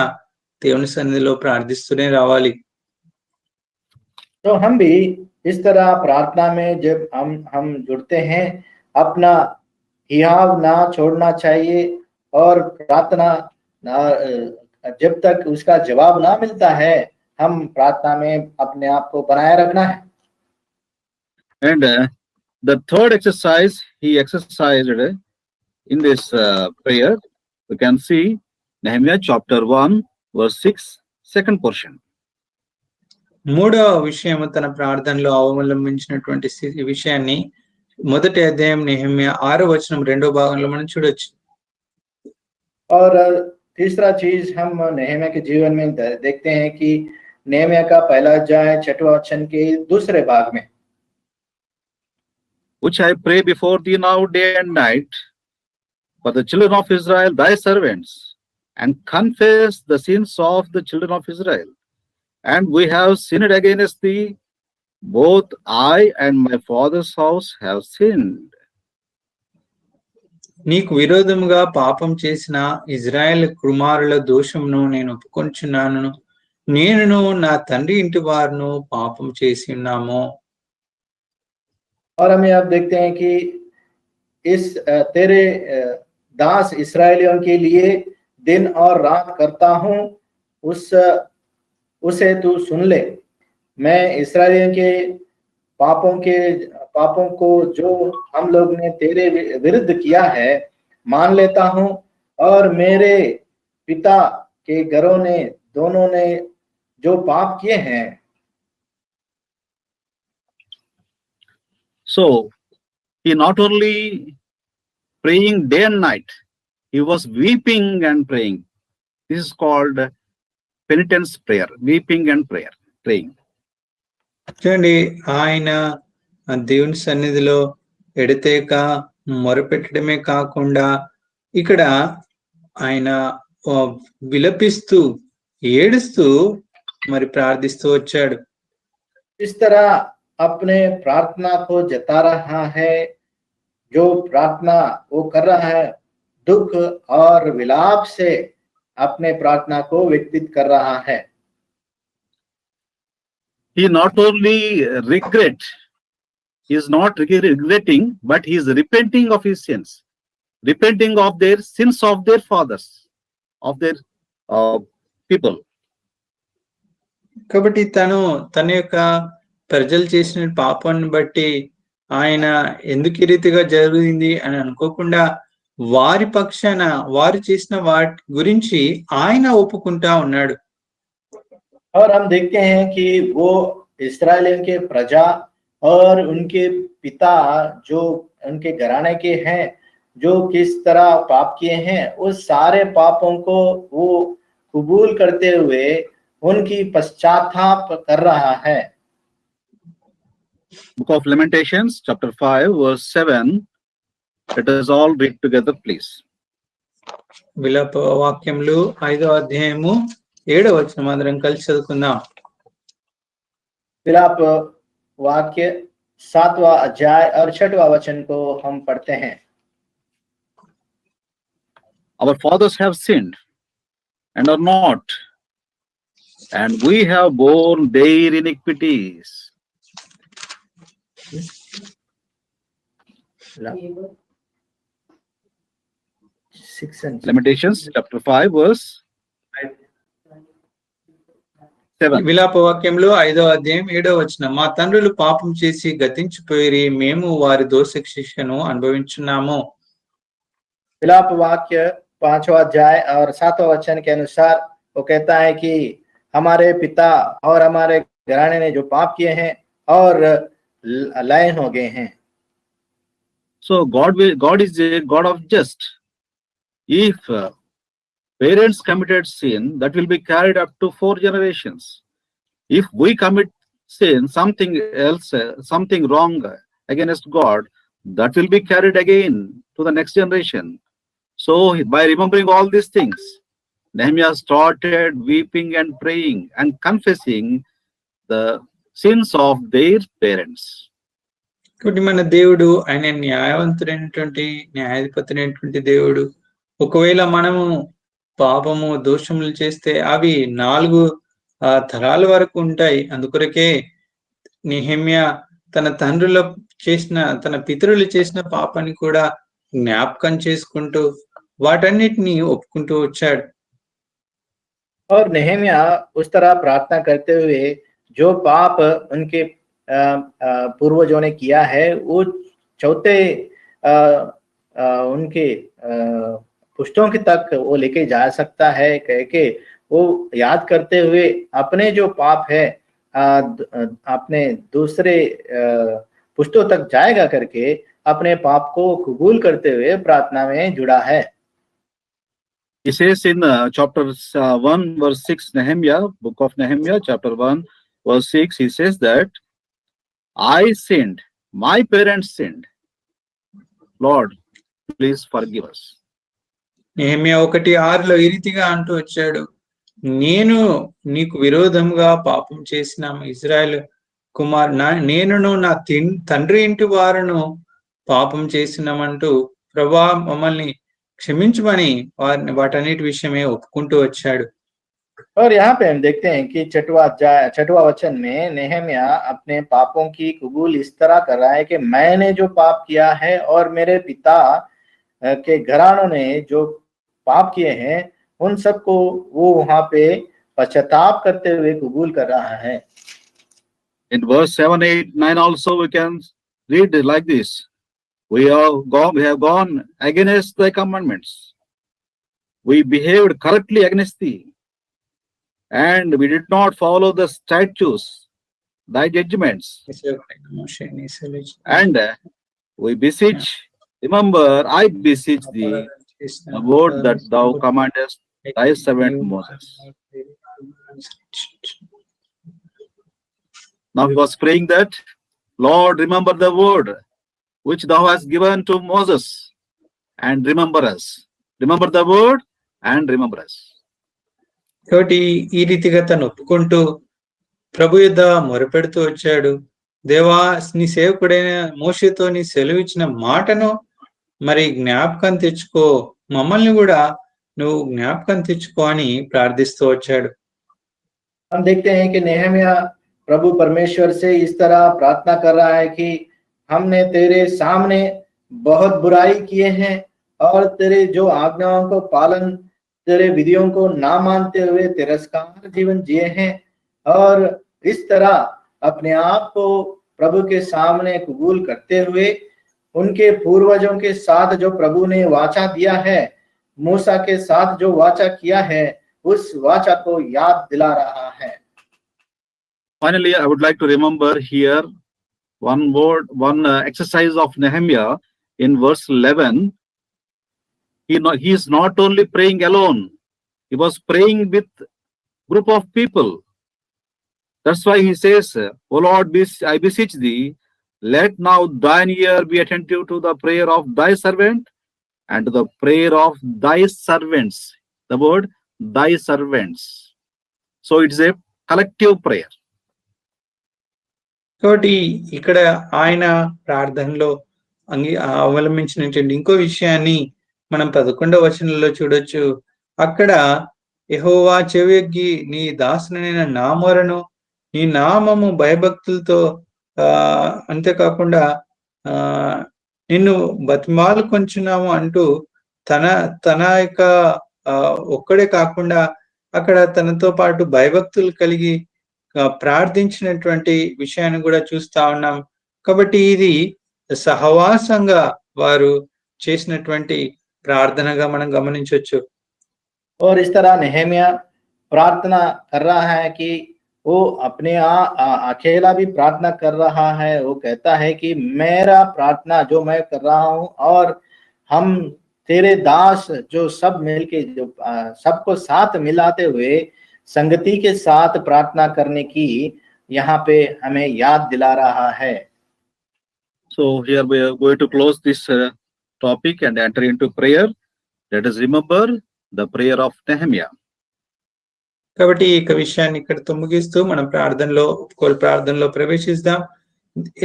దేవుని సన్నిధిలో ప్రార్థిస్తూనే రావాలి. तो हम भी इस तरह प्रार्थना में जब हम जुड़ते हैं, अपना हियाव ना छोड़ना चाहिए, और प्रार्थना जब तक उसका जवाब ना मिलता है, हम प्रार्थना में अपने आप को बनाए रखना है। And the third exercise he exercised in this prayer, we can see Nehemiah chapter 1 verse 6, second portion. మూడవ విషయము తన ప్రార్థనలో అవలంబించినటువంటి విషయాన్ని మొదటి అధ్యాయం నెహెమ్యా 6వ వచనం 2వ భాగంలో మనం చూడొచ్చు. और तीसरा चीज हम नेहमिया के जीवन में देखते हैं कि नेहमिया का पहला अध्याय 6वां वचन के दूसरे भाग में, Which I pray before thee now day and night for the children of Israel thy servants, and confess the sins of the children of Israel. And we have sinned against thee, both I and my father's house have sinned. నీకు విరోధముగా పాపం చేసిన Israel కుమారుల దోషమును నేను ఒప్పుకొంచున్నాను. నేనును నా తండ్రి ఇంటి వారును పాపం చేసి ఉన్నాము. और हमें अब देखते हैं कि इस तेरे दास इस्राएलियों के लिए दिन और रात करता हूं, उसे तू सुन ले। मैं इस्राएलियों के पापों को जो हम लोग ने तेरे विरुद्ध किया है मान लेता हूं, और मेरे पिता के घरों ने दोनों ने जो पाप किए हैं। So he not only praying day and night, he was weeping and praying. This is called penitence prayer, weeping and praying. చూడండి, ఆయన దేవుని సన్నిధిలో ఎడతేక మొరపెట్టడమే కాకుండా ఇక్కడ ఆయన విలపిస్తూ ఏడుస్తూ మరి ప్రార్థిస్తూ వచ్చాడు. इस तरह अपने प्रार्थना को जता रहा है, जो प्रार्थना वो कर रहा है दुख और विलाप से अपने प्रार्थना को व्यक्तित कर रहा है। He not only he is not regretting, but he is repenting of his sins, repenting of their sins of their fathers, of their people. కాబట్టి తన యొక్క ప్రజలు చేసిన పాపాన్ని బట్టి ఆయన ఎందుకు ఈ రీతిగా జరిగింది అని అనుకోకుండా వారి పక్షాన వారు చేసిన వాటి గురించి ఆయన ఒప్పుకుంటా ఉన్నాడు. और हम देखते हैं कि वो इस्राएलियों के प्रजा और उनके पिता जो उनके घराने के हैं, जो किस तरह पाप किए हैं, उस सारे पापों को वो कबूल करते हुए उनकी पश्चाताप कर रहा है। Book of Lamentations chapter 5 verse 7. Let us all read together, please. విలాప వాక్యములు 5వ అధ్యాయము 7వ వచనం అందరం కలిసి చదువుకుందాం. विलाप वाक्य 7वां अध्याय और 6वां वचन को हम पढ़ते हैं। our fathers have sinned and are not, and we have borne their iniquities. Lamentations chapter 5 verse 7. విలాప వాక్యంలో 5వ అధ్యాయం 7వ వచనం, మా తండ్రులు పాపం చేసి గతించిపోయి మేము వారి దోష శిక్షను అనుభవించున్నాము. विलाप वाक्य 5वां अध्याय और 7वां वचन के अनुसार वो कहता है कि हमारे पिता और हमारे घराने ने जो पाप किए हैं और लय हो गए हैं. So God is a God of just. If parents committed sin, that will be carried up to 4 generations. If we commit sin, something else, something wrong against God, that will be carried again to the next generation. So by remembering all these things, Nehemiah started weeping and praying and confessing the sins of their parents. కాబట్టి మన దేవుడు ఆయన న్యాయవంతుడైనటువంటి న్యాయాధిపతుడైనటువంటి దేవుడు. ఒకవేళ మనము పాపము దోషములు చేస్తే అవి 4 తరాల వరకు ఉంటాయి. అందుకొరకే నెహెమ్యా తన తండ్రుల చేసిన తన పితరులు చేసిన పాపాన్ని కూడా జ్ఞాపకం చేసుకుంటూ వాటన్నిటిని ఒప్పుకుంటూ వచ్చాడు. और नेहमिया उस तरह प्रार्थना करते हुए जो पाप उनके पूर्वजों ने किया है वो चौथे उनके पुश्तों के तक वो लेके जा सकता है, कह के वो याद करते हुए अपने जो पाप है अपने दूसरे पुश्तों तक जाएगा करके अपने पाप को कबूल करते हुए प्रार्थना में जुड़ा है. He says in chapter 1 verse 6, Nehemiah, book of Nehemiah chapter 1 verse 6, he says that I sinned, my parents sinned, Lord please forgive us. Nehemiah 1:6లో ఈ రీతిగా అంటూ వచ్చాడు, నేను నీకు విరోధంగా పాపం చేసిన ఇజ్రాయెల్ నేనును నా తండ్రి ఇంటి వారును పాపం చేసినామంటూ ప్రభువా మమ్మల్ని క్షమించమని వాటన్నిటి విషయమే ఒప్పుకుంటూ వచ్చాడు. और यहाँ पे हम देखते हैं कि 6वां वचन में नेहमिया अपने पापों की कबूल इस तरह कर रहा है कि मैंने जो पाप किया है और मेरे पिता के घरानों ने जो पाप किए हैं उन सबको वो वहां पे पश्चाताप करते हुए कबूल कर रहा है. In verse 7, 8, 9 also we can read like this. We have gone against thy commandments. We behaved correctly against thee. And we did not follow the statutes, thy judgments. And we beseech, remember, I beseech thee, the word that thou commandest thy servant Moses. Now he was praying that, Lord, remember the word which thou hast given to Moses, and remember us. Remember the word and remember us. కాబట్టి ఈ రీతిగా తను ఒప్పుకుంటూ ప్రభు యొద్ద మొరపెడుతూ వచ్చాడు. దేవా, నీ సేవకుడైన మోషేతో నీ సెలవిచ్చిన మాటను మరి జ్ఞాపకం తెచ్చుకో, మమ్మల్ని కూడా నువ్వు జ్ఞాపకం తెచ్చుకో అని ప్రార్థిస్తూ వచ్చాడు. हम देखते हैं कि नेहमिया प्रभु परमेश्वर से इस तरह प्रार्थना कर रहा है कि हमने तेरे सामने बहुत बुराई किए हैं और तेरे जो आज्ञाओं को पालन, तेरे विधियों को ना मानते हुए तिरस्कार जीवन जिए हैं और इस तरह अपने आप को प्रभु के सामने कबूल करते हुए उनके पूर्वजों के साथ जो प्रभु ने वाचा दिया है, मूसा के साथ जो वाचा किया है, उस वाचा को याद दिला रहा है. Finally, I would like to remember here one exercise of Nehemiah in verse 11. He is not only praying alone, he was praying with group of people. That's why he says, O Lord, I beseech thee, let now thine ear be attentive to the prayer of thy servant and to the prayer of thy servants. The word thy servants. So it's a collective prayer. కాబట్టి ఇక్కడ ఆయన ప్రార్థనలో అవలంబించినటువంటి ఇంకో విషయాన్ని మనం 11వ వచనంలో చూడొచ్చు. అక్కడ యెహోవా చెవియొగ్గి నీ దాసునైన నా మొరను నీ నామము భయభక్తులతో అంతేకాకుండా నిన్ను బతిమాలుకొంచున్నాము అంటూ తన యొక్క ఒక్కడే కాకుండా అక్కడ తనతో పాటు భయభక్తులు కలిగి ప్రార్థించినటువంటి విషయాన్ని కూడా చూస్తా ఉన్నాం. కాబట్టి ఇది సహవాసంగా వారు చేసినటువంటి ప్రార్థనగా మనం గమనించవచ్చు. और इस तरह नेहमिया प्रार्थना कर रहा है कि वो अपने अकेला भी प्रार्थना कर रहा है। वो कहता है कि मेरा प्रार्थना जो मैं कर रहा हूँ और हम तेरे दास जो सब मिलके जो सबको साथ मिलाते हुए संगति के साथ प्रार्थना करने की यहाँ पे हमें याद दिला रहा है। So here we are going to close this topic and enter into prayer. Let us remember the prayer of Nehemiah. కాబట్టి ఈ విషయాన్ని ఇక్కడితో ముగిస్తూ మనం ప్రార్థనలో ప్రవేశిద్దాం.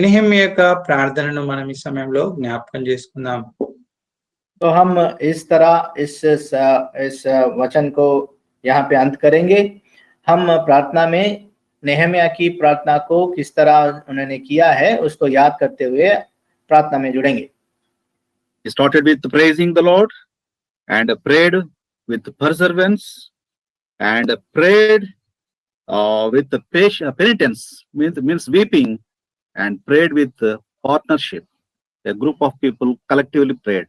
నెహెమ్యా యొక్క ప్రార్థనను మనం ఈ సమయంలో జ్ఞాపకం చేసుకుందాం. तो हम इस तरह इस वचन को यहाँ पे अंत करेंगे। हम प्रार्थना में नेहमिया की प्रार्थना को किस तरह उन्होंने किया है उसको याद करते हुए प्रार्थना में जुड़ेंगे। He started with praising the Lord and prayed with perseverance and prayed with the penitence, means weeping, and prayed with partnership. A group of people collectively prayed.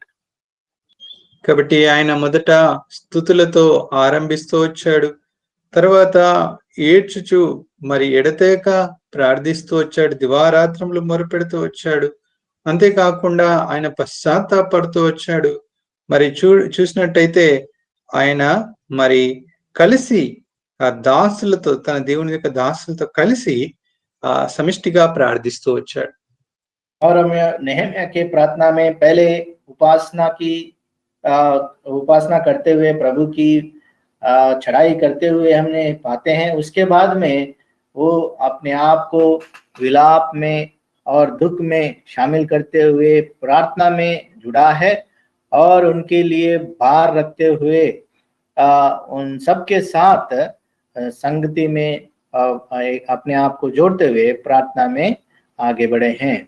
కాబట్టి ఆయన మొదట స్తుతులతో ఆరంభిస్తూ వచ్చాడు. తర్వాత ఏడ్చుచు మరి ఎడతెగక ప్రార్థిస్తూ వచ్చాడు. దివారాత్రములు మొరపెడుతూ వచ్చాడు. అంతేకాకుండా ఆయన పశ్చాత్తాపడుతూ వచ్చాడు. మరి చూసినట్టయితే ఆయన మరి కలిసి ఆ దాసులతో తన దేవుని యొక్క దాసులతో కలిసి సమిష్టిగా ప్రార్థిస్తూ వచ్చాడు. और हम नेहमिया के प्रार्थना में पहले उपासना करते हुए प्रभु की चढ़ाई करते हुए हमने पाते हैं। उसके बाद में वो अपने आप को विलाप में और दुख में शामिल करते हुए प्रार्थना में जुड़ा है और उनके लिए भार रखते हुए उन सबके साथ संगति में अपने आप को जोड़ते हुए प्रार्थना में आगे बढ़े हैं।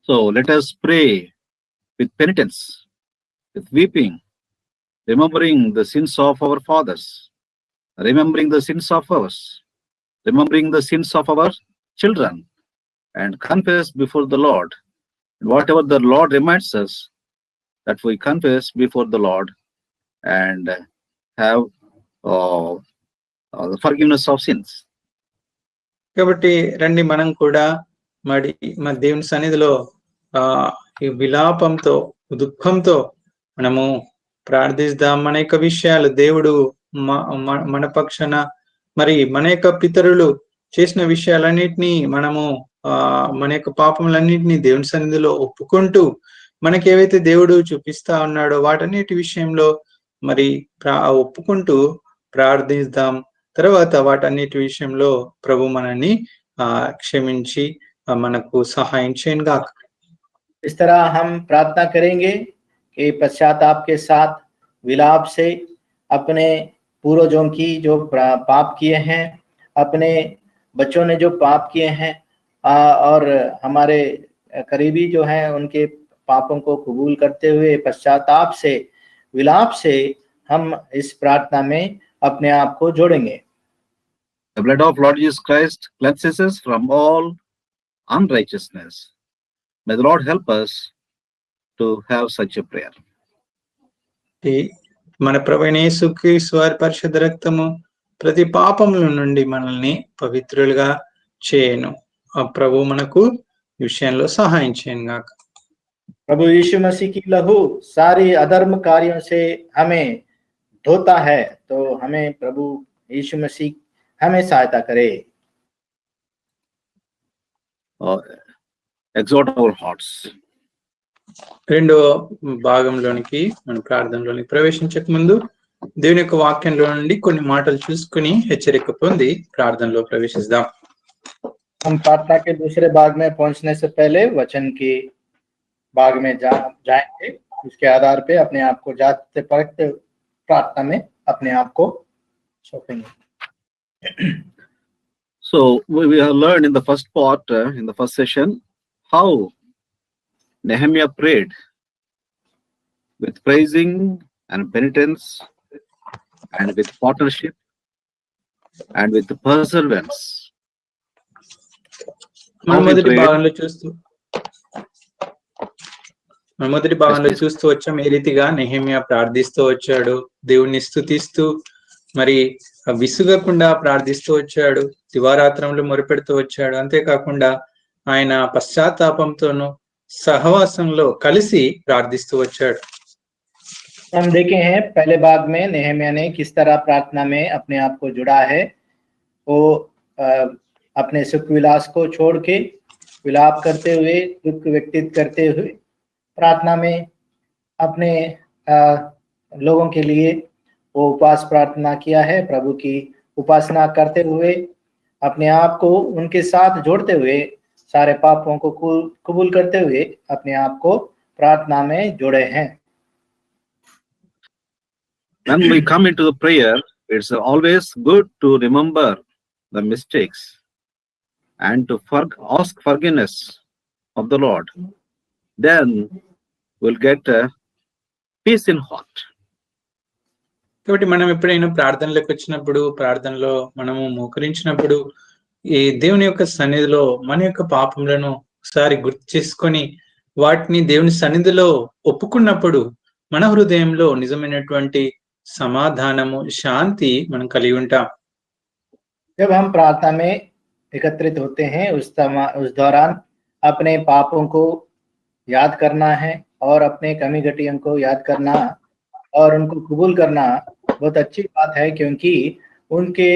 So let us pray with penitence, with weeping, remembering the sins of our fathers, remembering the sins of ours, remembering the sins of our children, and confess before the Lord. And whatever the Lord reminds us, that we confess before the Lord and have the forgiveness of sins. కాబట్టి రండి మనం కూడా మన దేవుని సన్నిధిలో ఈ విలాపంతో దుఃఖంతో మనము ప్రార్థిద్దాం. మన యొక్క విషయాలు దేవుడు మన పక్షాన మరి మన యొక్క పితరులు చేసిన విషయాలన్నిటినీ మనము మన యొక్క పాపములన్నిటినీ దేవుని సన్నిధిలో ఒప్పుకుంటూ మనకి ఏవైతే దేవుడు చూపిస్తా ఉన్నాడో వాటన్నిటి విషయంలో మరి ఒప్పుకుంటూ ప్రార్థిద్దాం. తర్వాత వాటన్నిటి విషయంలో ప్రభు మనల్ని క్షమించి మనకు సహాయం చేయను గాక. इस तरह हम प्रार्थना करेंगे कि पश्चाताप के साथ विलाप से अपने पूर्वजों की जो पाप किए हैं, अपने बच्चों ने जो पाप किए हैं और हमारे करीबी जो हैं उनके पापों को कबूल करते हुए पश्चाताप से विलाप से हम इस प्रार्थना में अपने आप को जोड़ेंगे। The blood of Lord Jesus Christ cleanses us from all unrighteousness. May the Lord help us to have such a prayer. మన ప్రభువైన యేసుక్రీస్తు వారి పరిశుద్ధ రక్తము ప్రతి పాపముల నుండి మనల్ని పవిత్రులుగా చేయను. ఆ ప్రభు మనకు ఈ విషయంలో సహాయం చేయను గాక. प्रभु यीशु मसीह की लहू सारी अधर्म कार्यों से हमें धोता है, तो हमें प्रभु यीशु मसीह हमें सहायता करे। Exhort our hearts. రెండో భాగంలోనికి మన ప్రార్థనలోనికి ప్రవేశించక ముందు దేవుని యొక్క వాక్యంలో నుండి కొన్ని మాటలు చూసుకుని హెచ్చరిక పొంది ప్రార్థనలో ప్రవేశిద్దాం. हम प्रार्थना के दूसरे भाग में पहुंचने से पहले वचन के भाग में जाएंगे। इसके आधार पे अपने आप को जाते परखते प्रार्थना में अपने आप को सौंपेंगे। So we have learned in the first part, in the first session, how Nehemiah prayed with praising and penitence and with partnership and with perseverance. మనం How he మొదటి prayed. భాగంలో చూస్తూ వచ్చాం ఏ రీతిగా నెహెమ్యా ప్రార్థిస్తూ వచ్చాడు, దేవుణ్ణి స్తుతిస్తూ మరి విసుగకుండా ప్రార్థిస్తూ వచ్చాడు, దివారాత్రంలో మొరపెడుతూ వచ్చాడు. అంతేకాకుండా ఆయన పశ్చాత్తాపంతోనూ సహవాసంలో కలిసి ప్రార్థిస్తూ వచ్చాడు. हम देखे हैं पहले भाग में नेहम्याह ने किस तरह प्रार्थना में अपने आप को जुड़ा है। वो अपने सुख विलास को छोड़ के विलाप करते हुए, दुख व्यक्तित करते हुए प्रार्थना में अपने लोगों के लिए वो उपवास प्रार्थना किया है। प्रभु की उपासना करते हुए अपने आप को उनके साथ जोड़ते हुए सारे पापों को कबूल करते हुए अपने आप को प्रार्थना में जोड़े हैं। When we come into the prayer, it's always good to remember the mistakes and to ask forgiveness of the Lord. Then we'll get a peace in heart. కాబట్టి మనం ఎప్పుడైనా ప్రార్థనలోకి వచ్చినప్పుడు, ప్రార్థనలో మనము మోకరించినప్పుడు ఈ దేవుని యొక్క సన్నిధిలో మన యొక్క పాపములను ఒకసారి గుర్తు చేసుకొని వాటిని దేవుని సన్నిధిలో ఒప్పుకున్నప్పుడు మన హృదయంలో నిజమైనటువంటి समाधानमु शांति मन కలిగి ఉంటాం। जब हम प्रार्थना में एकत्रित होते हैं उस दौरान अपने पापों को याद करना है और अपने कमी घटियों को याद करना और उनको कबूल करना बहुत अच्छी बात है, क्योंकि उनके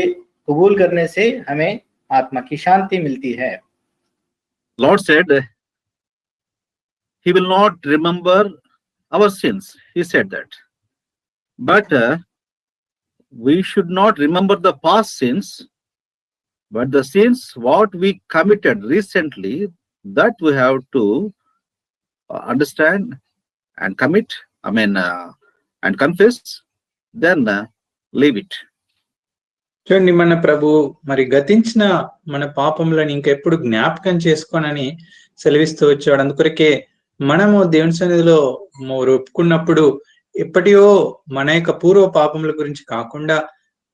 कबूल करने से हमें आत्मा की शांति मिलती है। Lord said he will not remember our sins. He said that. But we should not remember the past sins, but the sins what we committed recently, that we have to understand and commit, and confess, then leave it. చూడండి, మన ప్రభు మరి గతించిన మన పాపములను ఇంకెప్పుడు జ్ఞాపకం చేసుకోనని సెలవిస్తూ వచ్చాడు. అందుకొరకే మనము దేవుని సన్నిధిలో ఒప్పుకున్నప్పుడు ఎప్పటియో మన యొక్క పూర్వ పాపముల గురించి కాకుండా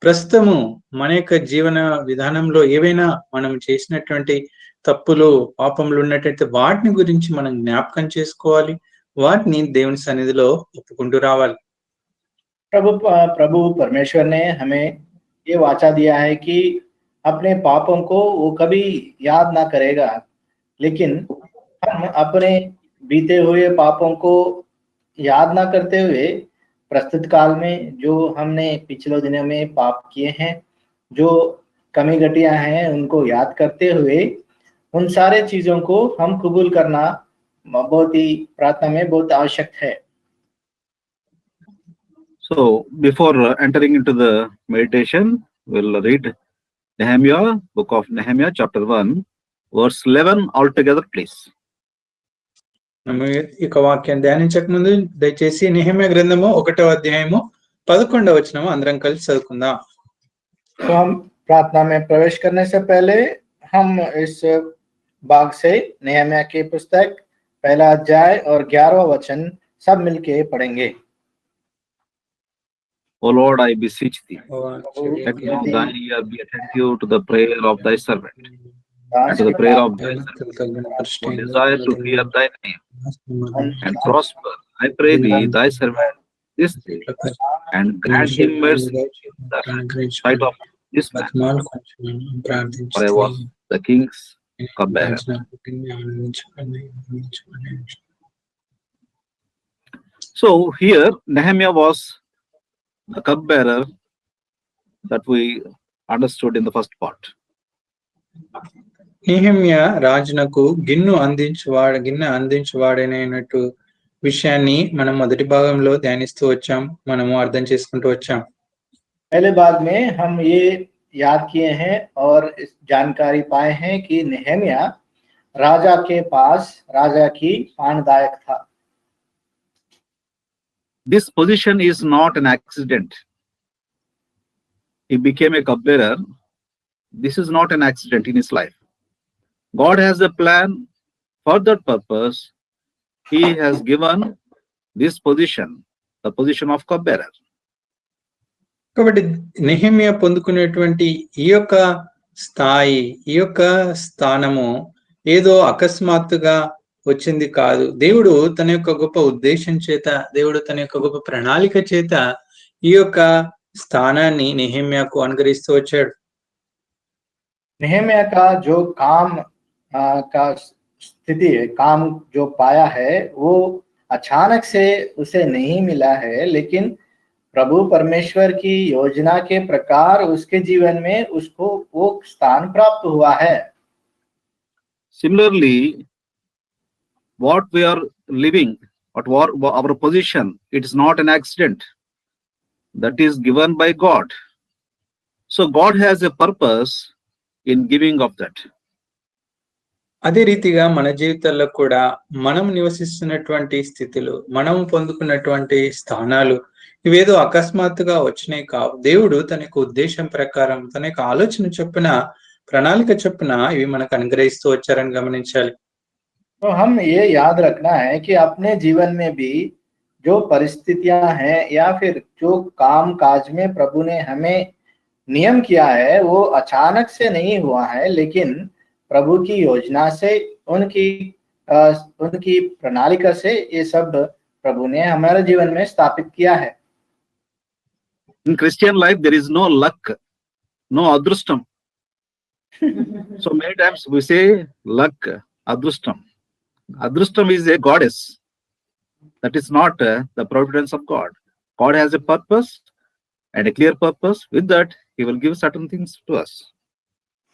ప్రస్తుతము మన యొక్క జీవన విధానంలో ఏవైనా మనం చేసినటువంటి తప్పులు పాపములు ఉన్నట్టయితే వాటిని గురించి మనం జ్ఞాపకం చేసుకోవాలి, వాటిని దేవుని సన్నిధిలో ఒప్పుకుంటూ రావాలి। प्रभु परमेश्वर ने हमें ये वाचा दिया है कि अपने पापों को वो कभी याद ना करेगा, लेकिन हम अपने बीते हुए पापों को याद ना करते हुए प्रस्तुत काल में जो हमने पिछले दिनों में पाप किए हैं, जो कमी घटियां हैं, उनको याद करते हुए उन सारे चीजों को हम कबूल करना बहुत ही प्रार्थना में बहुत आवश्यक है। So before entering into the meditation, we'll read Nehemiah, book of Nehemiah, chapter 1, verse 11 altogether, please. ఇక వాక్యం ధ్యానించక ముందు దయచేసి నెహెమ్యా గ్రంథము 1వ అధ్యాయము 11వ వచనము అందరం కలిసి చదువుకుందాం। तो हम प्रार्थना में प्रवेश करने से पहले हम इस भाग से नेहम्याह की पुस्तक 1 अध्याय और 11वां वचन सब मिलके पढ़ेंगे। O Lord, I beseech thee, let now thine ear be attentive to the prayer of thy servant, and to the prayer of thy servant, who desire to fear thy name and prosper. I pray thee, thy servant, this day, and grant him mercy in the sight of this man, for I was the king's cupbearer. So here Nehemiah was the cupbearer that we understood in the first part. Nehemiah రాజునకు గిన్నె అందించువాడైనట్టు విషయాన్ని మనం మొదటి భాగంలో ధ్యానిస్తూ వచ్చాం, మనము అర్థం చేసుకుంటూ వచ్చాం। पहले भाग में हम ये याद किए हैं और इस जानकारी पाए हैं कि नेहम्याह राजा के पास राजा की पानदायक था। This position is not an accident. He became a cupbearer. This is not an accident in his life. God has a plan for that purpose. He has given this position, the position of cupbearer. కాబట్టి నెహెమ్యా పొందుకునేటువంటి ఈ యొక్క స్థాయి, ఈ యొక్క స్థానము ఏదో అకస్మాత్తుగా వచ్చింది కాదు. దేవుడు తన యొక్క గొప్ప ఉద్దేశం చేత, దేవుడు తన యొక్క గొప్ప ప్రణాళిక చేత ఈ యొక్క స్థానాన్ని నెహెమ్యాకు అనుగ్రహిస్తూ వచ్చాడు. नेहम्या का जो काम का स्थिति है, काम जो पाया है वो अचानक से उसे नहीं मिला है, लेकिन प्रभु परमेश्वर की योजना के प्रकार उसके जीवन में उसको वो स्थान प्राप्त हुआ है. Similarly, what we are living, what our position, it is not an accident. That is given by God. So God has a purpose in giving of that. అదే రీతిగా మన జీవితాల్లో కూడా మనం నివసిస్తున్నటువంటి స్థితులు, మనం పొందుకున్నటువంటి స్థానాలు ఇవేదో అకస్మాత్తుగా వచ్చినాయి కావు. దేవుడు తన యొక్క ఉద్దేశం ప్రకారం, తన యొక్క ఆలోచన చొప్పున, ప్రణాళిక చొప్పున ఇవి మనకు అనుగ్రహిస్తూ వచ్చారని గమనించాలి. तो हम ये याद रखना है कि अपने जीवन में भी जो परिस्थितियां हैं या फिर जो काम काज में प्रभु ने हमें नियम किया है वो अचानक से नहीं हुआ है, लेकिन प्रभु की योजना से, उनकी प्रणालिका से ये सब प्रभु ने हमारे जीवन में स्थापित किया है. In Christian life, there is no luck, no adrustam. So many times we say luck, adrustam. Adrustam is a goddess. That is not the providence of God. God has a purpose and a clear purpose. With that, He will give certain things to us.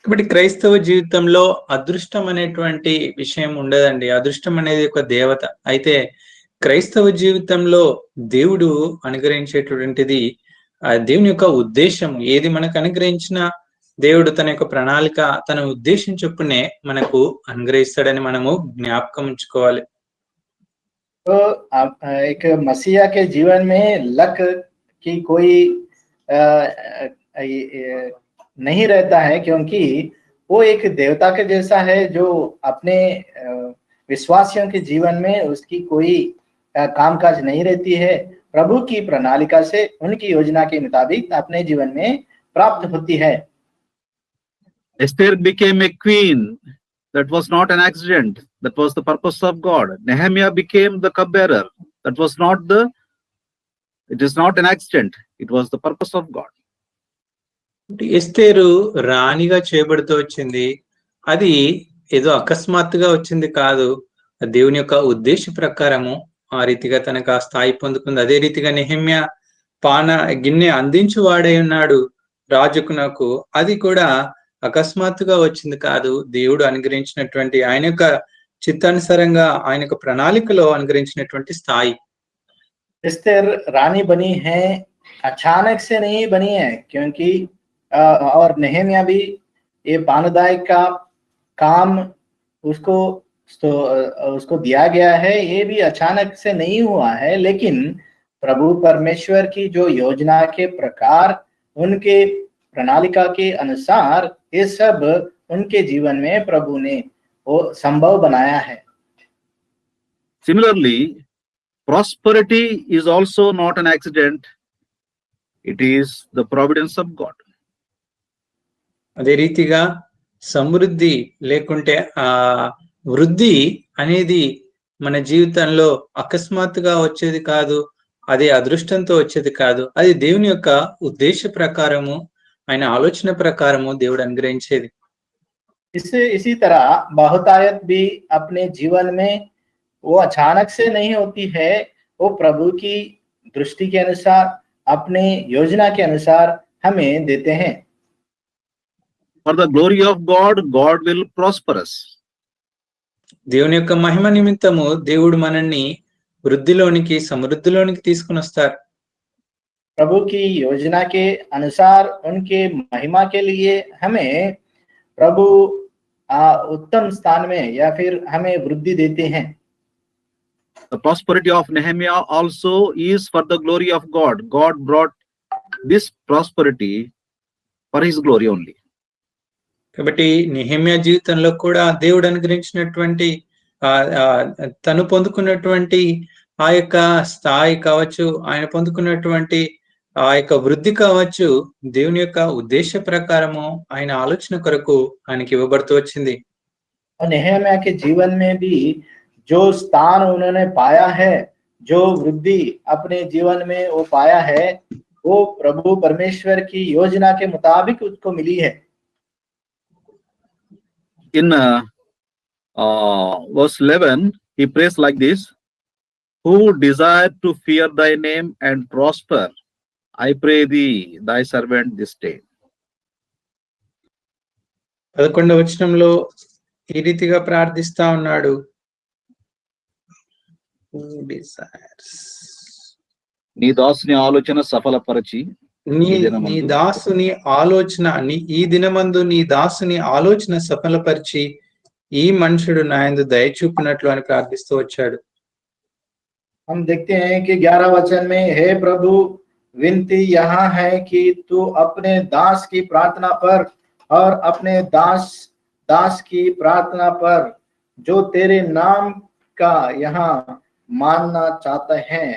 కాబట్టి క్రైస్తవ జీవితంలో అదృష్టం అనేటువంటి విషయం ఉండదండి. అదృష్టం అనేది ఒక దేవత. అయితే క్రైస్తవ జీవితంలో దేవుడు అనుగ్రహించేటువంటిది దేవుని యొక్క ఉద్దేశం. ఏది మనకు అనుగ్రహించినా దేవుడు తన యొక్క ప్రణాళిక, తన ఉద్దేశం చొప్పునే మనకు అనుగ్రహిస్తాడని మనము జ్ఞాపకం ఉంచుకోవాలి. तो एक मसीहा के जीवन में लक की कोई नहीं रहता है, क्योंकि वो एक देवता के जैसा है जो अपने विश्वासियों के जीवन में उसकी कोई कामकाज नहीं रहती है. प्रभु की प्रणालिका से, उनकी योजना के मुताबिक अपने जीवन में प्राप्त होती है. Esther became a queen. That was not an accident. That was the purpose of God. Nehemiah became the cupbearer. That was not it is not an accident. It was the purpose of God. ఎస్తేరు రాణిగా చేయబడుతూ వచ్చింది. అది ఏదో అకస్మాత్తుగా వచ్చింది కాదు. దేవుని యొక్క ఉద్దేశ ప్రకారము ఆ రీతిగా తనకు ఆ స్థాయి పొందుకుంది. అదే రీతిగా నెహెమ్యా గిన్నె అందించు వాడై ఉన్నాడు రాజుకునకు. అది కూడా అకస్మాత్తుగా వచ్చింది కాదు. దేవుడు అనుగ్రహించినటువంటి, ఆయన యొక్క చిత్తానుసారంగా, ఆయన యొక్క ప్రణాళికలో అనుగ్రహించినటువంటి స్థాయి. एस्तेर रानी बनी है, अचानक से नहीं बनी है, क्योंकि और नेहम्या भी ये पानदाय का काम उसको दिया गया है. ये भी अचानक से नहीं हुआ है, लेकिन प्रभु परमेश्वर की जो योजना के प्रकार, उनके प्रणालिका के अनुसार ये सब उनके जीवन में प्रभु ने वो संभव बनाया है. Similarly, prosperity is also not an accident. It is the providence of God. అదే రీతిగా సమృద్ధి లేకుంటే వృద్ధి అనేది మన జీవితంలో అకస్మాత్తుగా వచ్చేది కాదు. అది అదృష్టంతో వచ్చేది కాదు. అది దేవుని యొక్క ఉద్దేశ ప్రకారము, ఆయన ఆలోచన ప్రకారము దేవుడు అనుగ్రహించేది. इसी तरह बहुतायत भी अपने जीवन में वो अचानक से नहीं होती है. वो प्रभु की दृष्टि के अनुसार, अपने योजना के अनुसार हमें देते हैं. For the glory of God, God will prosper us. దేవుని యొక్క మహిమ నిమిత్తము దేవుడు మనల్ని వృద్ధిలోనికి, సమృద్ధిలోనికి తీసుకుని వస్తారు. प्रभु की योजना के अनुसार, उनके महिमा के लिए हमें प्रभु उत्तम स्थान में या फिर हमें वृद्धि देते हैं. the prosperity of Nehemiah also is for the glory of God. God brought this prosperity for his glory only. కాబట్టి నెహెమ్యా జీవితంలో కూడా దేవుడు అనుగ్రహించినటువంటి తను పొందుకున్నటువంటి ఆ యొక్క స్థాయి కావచ్చు, ఆయన పొందుకున్నటువంటి ఆ యొక్క వృద్ధి కావచ్చు, దేవుని యొక్క ఉద్దేశ ప్రకారము ఆయన ఆలోచన కొరకు ఆయనకి ఇవ్వబడుతూ వచ్చింది. और नेहम्याह के जीवन में भी जो स्थान उन्होंने पाया है, जो वृद्धि अपने जीवन में वो पाया है, वो प्रभु परमेश्वर की योजना के मुताबिक उसको मिली है. In verse 11, he prays like this: Who desire to fear thy name and prosper, I pray thee, thy servant, this day. 11వ వచనంలో ఈ రీతిగా ప్రార్థిస్తా ఉన్నాడు. నీ దాసుని ఆలోచన సఫలపరచి నీ దాసుని ఆలోచన ఈ దినమందు నీ దాసుని ఆలోచన సఫలపరిచి ఈ మనుషుడు నాయందు దయ చూపినట్లు అని ప్రార్థిస్తూ వచ్చాడు. हम देखते हैं कि 11 वचन में, हे प्रभु, विनती यहाँ है कि तू अपने दास की प्रार्थना पर और अपने दास की प्रार्थना पर जो तेरे नाम का यहाँ मानना चाहते हैं.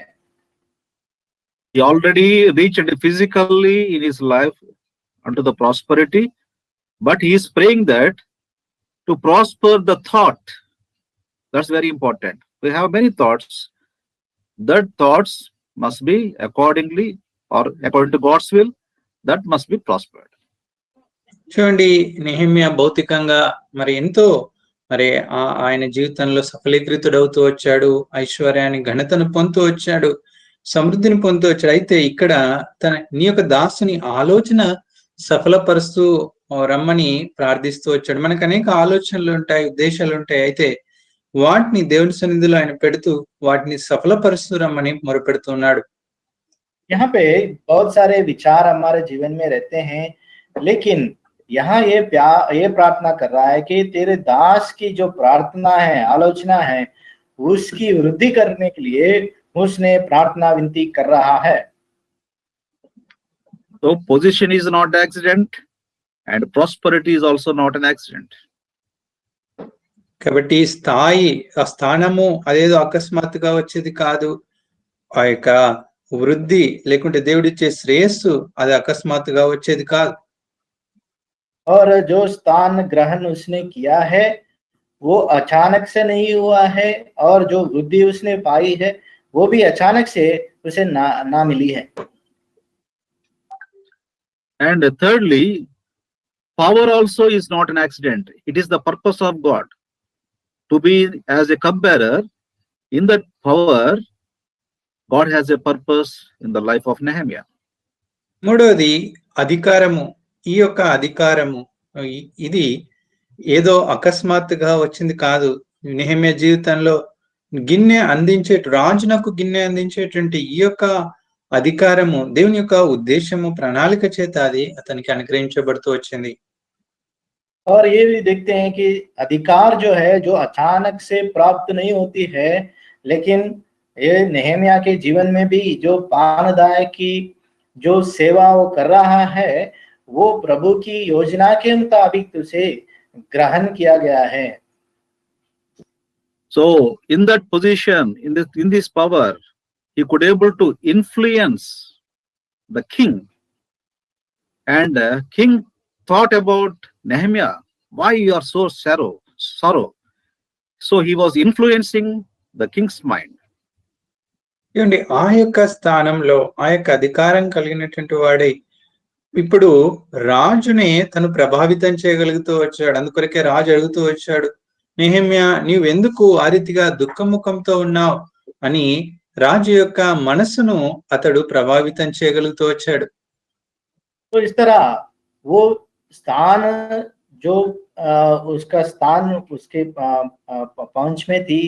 He already reached physically in his life unto the prosperity, but he is praying that to prosper the thought. That's very important. We have many thoughts. That thoughts must be accordingly or according to God's will, that must be prospered. చూడండి, నెహెమ్యా భౌతికంగా మరి ఎంతో మరి ఆయన జీవితంలో సఫలీకృతుడవుతూ వచ్చాడు, ఐశ్వర్యాన్ని ఘనతను పొందుతూ వచ్చాడు, సమృద్ధిని పొందుతూ వచ్చాడు. అయితే ఇక్కడ నీ యొక్క దాసుని ఆలోచన సఫలపరుస్తూ రమ్మని ప్రార్థిస్తూ వచ్చాడు. మనకు అనేక ఆలోచనలు ఉంటాయి, ఉద్దేశాలు ఉంటాయి. అయితే వాటిని దేవుని సన్నిధిలో ఆయన పెడుతూ వాటిని సఫలపరుస్తూ రమ్మని మొరపెడుతున్నాడు. यहाँ पे बहुत सारे विचार हमारे जीवन में रहते हैं, लेकिन यहाँ ये प्रार्थना कर रहा है कि तेरे दास की जो प्रार्थना है, आलोचना है, उसकी वृद्धि करने के लिए उसने प्रार्थना विनती कर रहा है. So position is not an accident and prosperity is also not an accident. కాబట్టి ఆ స్థానము అదేదో అకస్మాత్తుగా వచ్చేది కాదు. ఆ యొక్క వృద్ధి లేకుంటే దేవుడిచ్చే శ్రేయస్సు అది అకస్మాత్తుగా వచ్చేది కాదు. और जो स्थान ग्रहण उसने किया है वो अचानक से नहीं हुआ है, और जो वृद्धि उसने पाई है वो भी अचानक से उसे ना मिली है. And thirdly, power also is not an accident. It is the purpose of God to be as a cupbearer. In that power, God has a purpose in the life of Nehemiah. మూడోది అధికారము. ఈ యొక్క అధికారము ఇది ఏదో అకస్మాత్తుగా వచ్చింది కాదు. నెహెమ్యా జీవితంలో రాజునకు గిన్నె అందించేటువంటి ఈ యొక్క అధికారము దేవుని యొక్క ఉద్దేశము ప్రణాళిక చేత అది అతనికి అనుగ్రహించబడుతూ వచ్చింది. और ये भी देखते हैं कि अधिकार जो है, जो अचानक से प्राप्त नहीं होती है, लेकिन ये नेहम्याह के जीवन में भी जो पानदायक की जो सेवा वो कर रहा है, वो प्रभु की योजना के मुताबिक उसे ग्रहण किया गया है. So in that position, in this power, he could able to influence the king, and king thought about Nehemiah, why you are so sorrow. So he was influencing the king's mind. ఏమండి, ఆ యొక్క స్థానంలో ఆ యొక్క అధికారం కలిగినటువంటి వాడే ఇప్పుడు రాజునే తను ప్రభావితం చేయగలుగుతూ వచ్చాడు. అందుకొరకే రాజు అడుగుతూ వచ్చాడు, నెహెమ్యా, నీవెందుకు ఆ రీతిగా దుఃఖముఖంతో ఉన్నావు అని రాజు యొక్క మనసును అతడు ప్రభావితం చేయగలుగుతూ వచ్చాడు. तो इस तरह वो स्थान जो उसका स्थान उसके पहुंच में थी,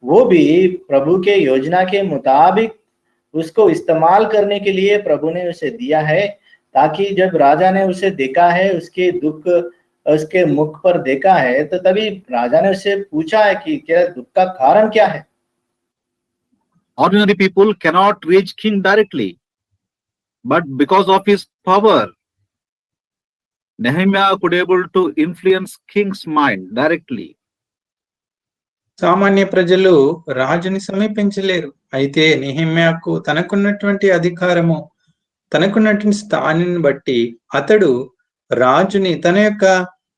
वो भी प्रभु के योजना के मुताबिक उसको इस्तेमाल करने के लिए प्रभु ने उसे दिया है, ताकि जब राजा ने उसे देखा है, उसके दुख उसके मुख पर देखा है, तो तभी राजा ने उससे पूछा है कि क्या दुख का कारण क्या है. Ordinary people cannot reach king directly, but because of his power, Nehemiah could able to influence king's mind directly. సామాన్య ప్రజలు రాజుని సమీపించలేరు. అయితే నెహెమ్యాకు తనకున్నటువంటి అధికారము, తనకున్నటువంటి స్థానాన్ని బట్టి అతడు రాజుని తన యొక్క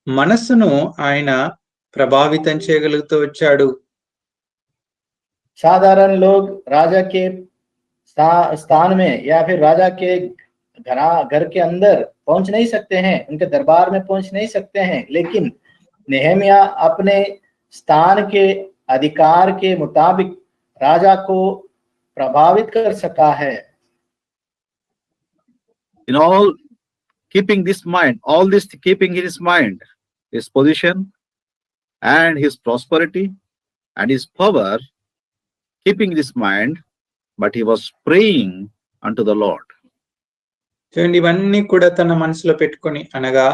మనస్సును ఆయన ప్రభావితం చేయగలుగుతూ వచ్చాడు. साधारण लोग राजा के स्थान में या फिर राजा के घर के अंदर पहुंच नहीं सकते हैं, उनके दरबार में पहुंच नहीं सकते हैं, लेकिन नेहमिया अपने स्थान के अधिकार के मुताबिक राजा को प्रभावित कर सका है. In all keeping this mind, all this keeping in his mind, his position and his prosperity and his power, keeping this mind, but he was praying unto the Lord. చూడండి, ఇవన్నీ కూడా తన మనసులో పెట్టుకొని, అనగా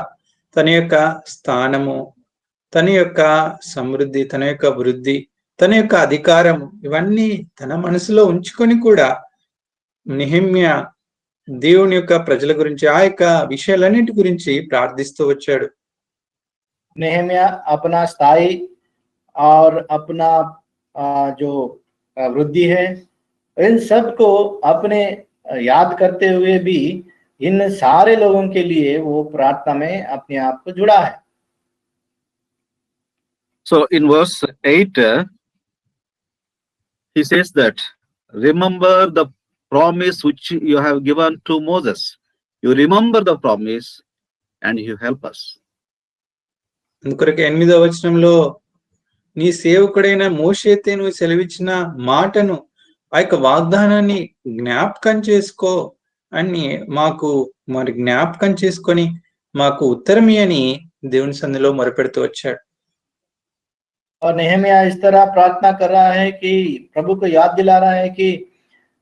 తన యొక్క స్థానము, తన యొక్క సమృద్ధి, తన యొక్క వృద్ధి, తన యొక్క అధికారము, ఇవన్నీ తన మనసులో ఉంచుకొని కూడా నెహెమ్యా దేవుని యొక్క ప్రజల గురించి, ఆ యొక్క విషయాలన్నిటి గురించి ప్రార్థిస్తూ వచ్చాడు. नेहमिया अपना स्थायी और अपना जो वृद्धि है, इन सब को अपने याद करते हुए भी इन सारे लोगों के लिए वो प्रार्थना में अपने आप को जुड़ा है. So in verse 8, he says that, remember the promise which you have given to Moses. You remember the promise and you help us. అందుకొరకు 8వ వచనంలో, నీ సేవకుడైన మోషేతో నువ్వు సెలవిచ్చిన మాటను, ఆ యొక్క వాగ్దానాన్ని జ్ఞాపకం చేసుకో అని మాకు జ్ఞాపకం చేసుకొని మాకు ఉత్తరమని దేవుని సన్నిధిలో మొరపెడుతూ వచ్చాడు. और नेहमिया इस तरह प्रार्थना कर रहा है कि प्रभु को याद दिला रहा है कि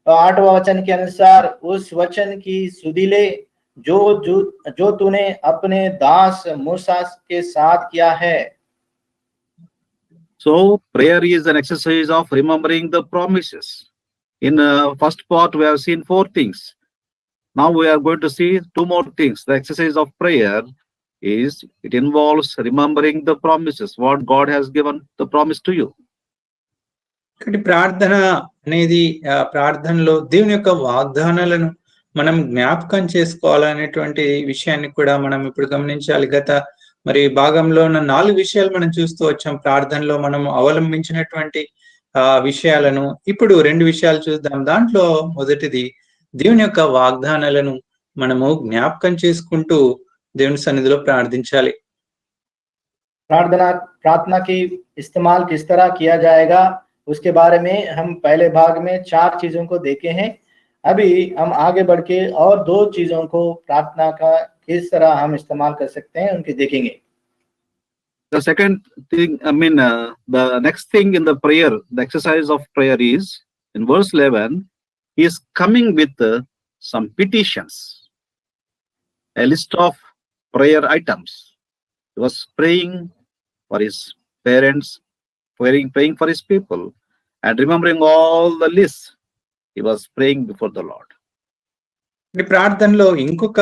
8वां वचन के अनुसार उस वचन की सुधि ले जो तूने अपने दास मूसा के साथ किया है. So prayer is an exercise of remembering the promises. In first part we have seen 4 things. Now we are going to see 2 more things. The exercise of prayer is, it involves remembering the promises, what God has given the promise to you. కాబట్టి ప్రార్థన అనేది, ప్రార్థనలో దేవుని యొక్క వాగ్దానాలను మనం జ్ఞాపకం చేసుకోవాలనేటువంటి విషయాన్ని కూడా మనం ఇప్పుడు గమనించాలి. గత భాగంలో ఉన్న 4 విషయాలు మనం చూస్తూ వచ్చాం. ప్రార్థనలో మనం అవలంబించినటువంటి విషయాలను ఇప్పుడు 2 విషయాలు చూద్దాం. దాంట్లో మొదటిది, దేవుని యొక్క వాగ్దానాలను మనము జ్ఞాపకం చేసుకుంటూ దేవుని సన్నిధిలో ప్రార్థించాలి. प्रार्थना की इस्तेमाल किस तरह किया जाएगा, उसके बारे में हम पहले भाग में 4 चीजों को देखे हैं. अभी हम आगे बढ़ के और 2 चीजों को प्रार्थना का किस तरह हम इस्तेमाल कर सकते हैं उनके देखेंगे. The second thing, the next thing in the prayer, the exercise of prayer is, in verse 11, he is coming with some petitions, a list of prayer items. He was praying for his parents, praying for his people, and remembering all the lists. He was praying before the Lord. ఈ ప్రార్థనలో ఇంకొక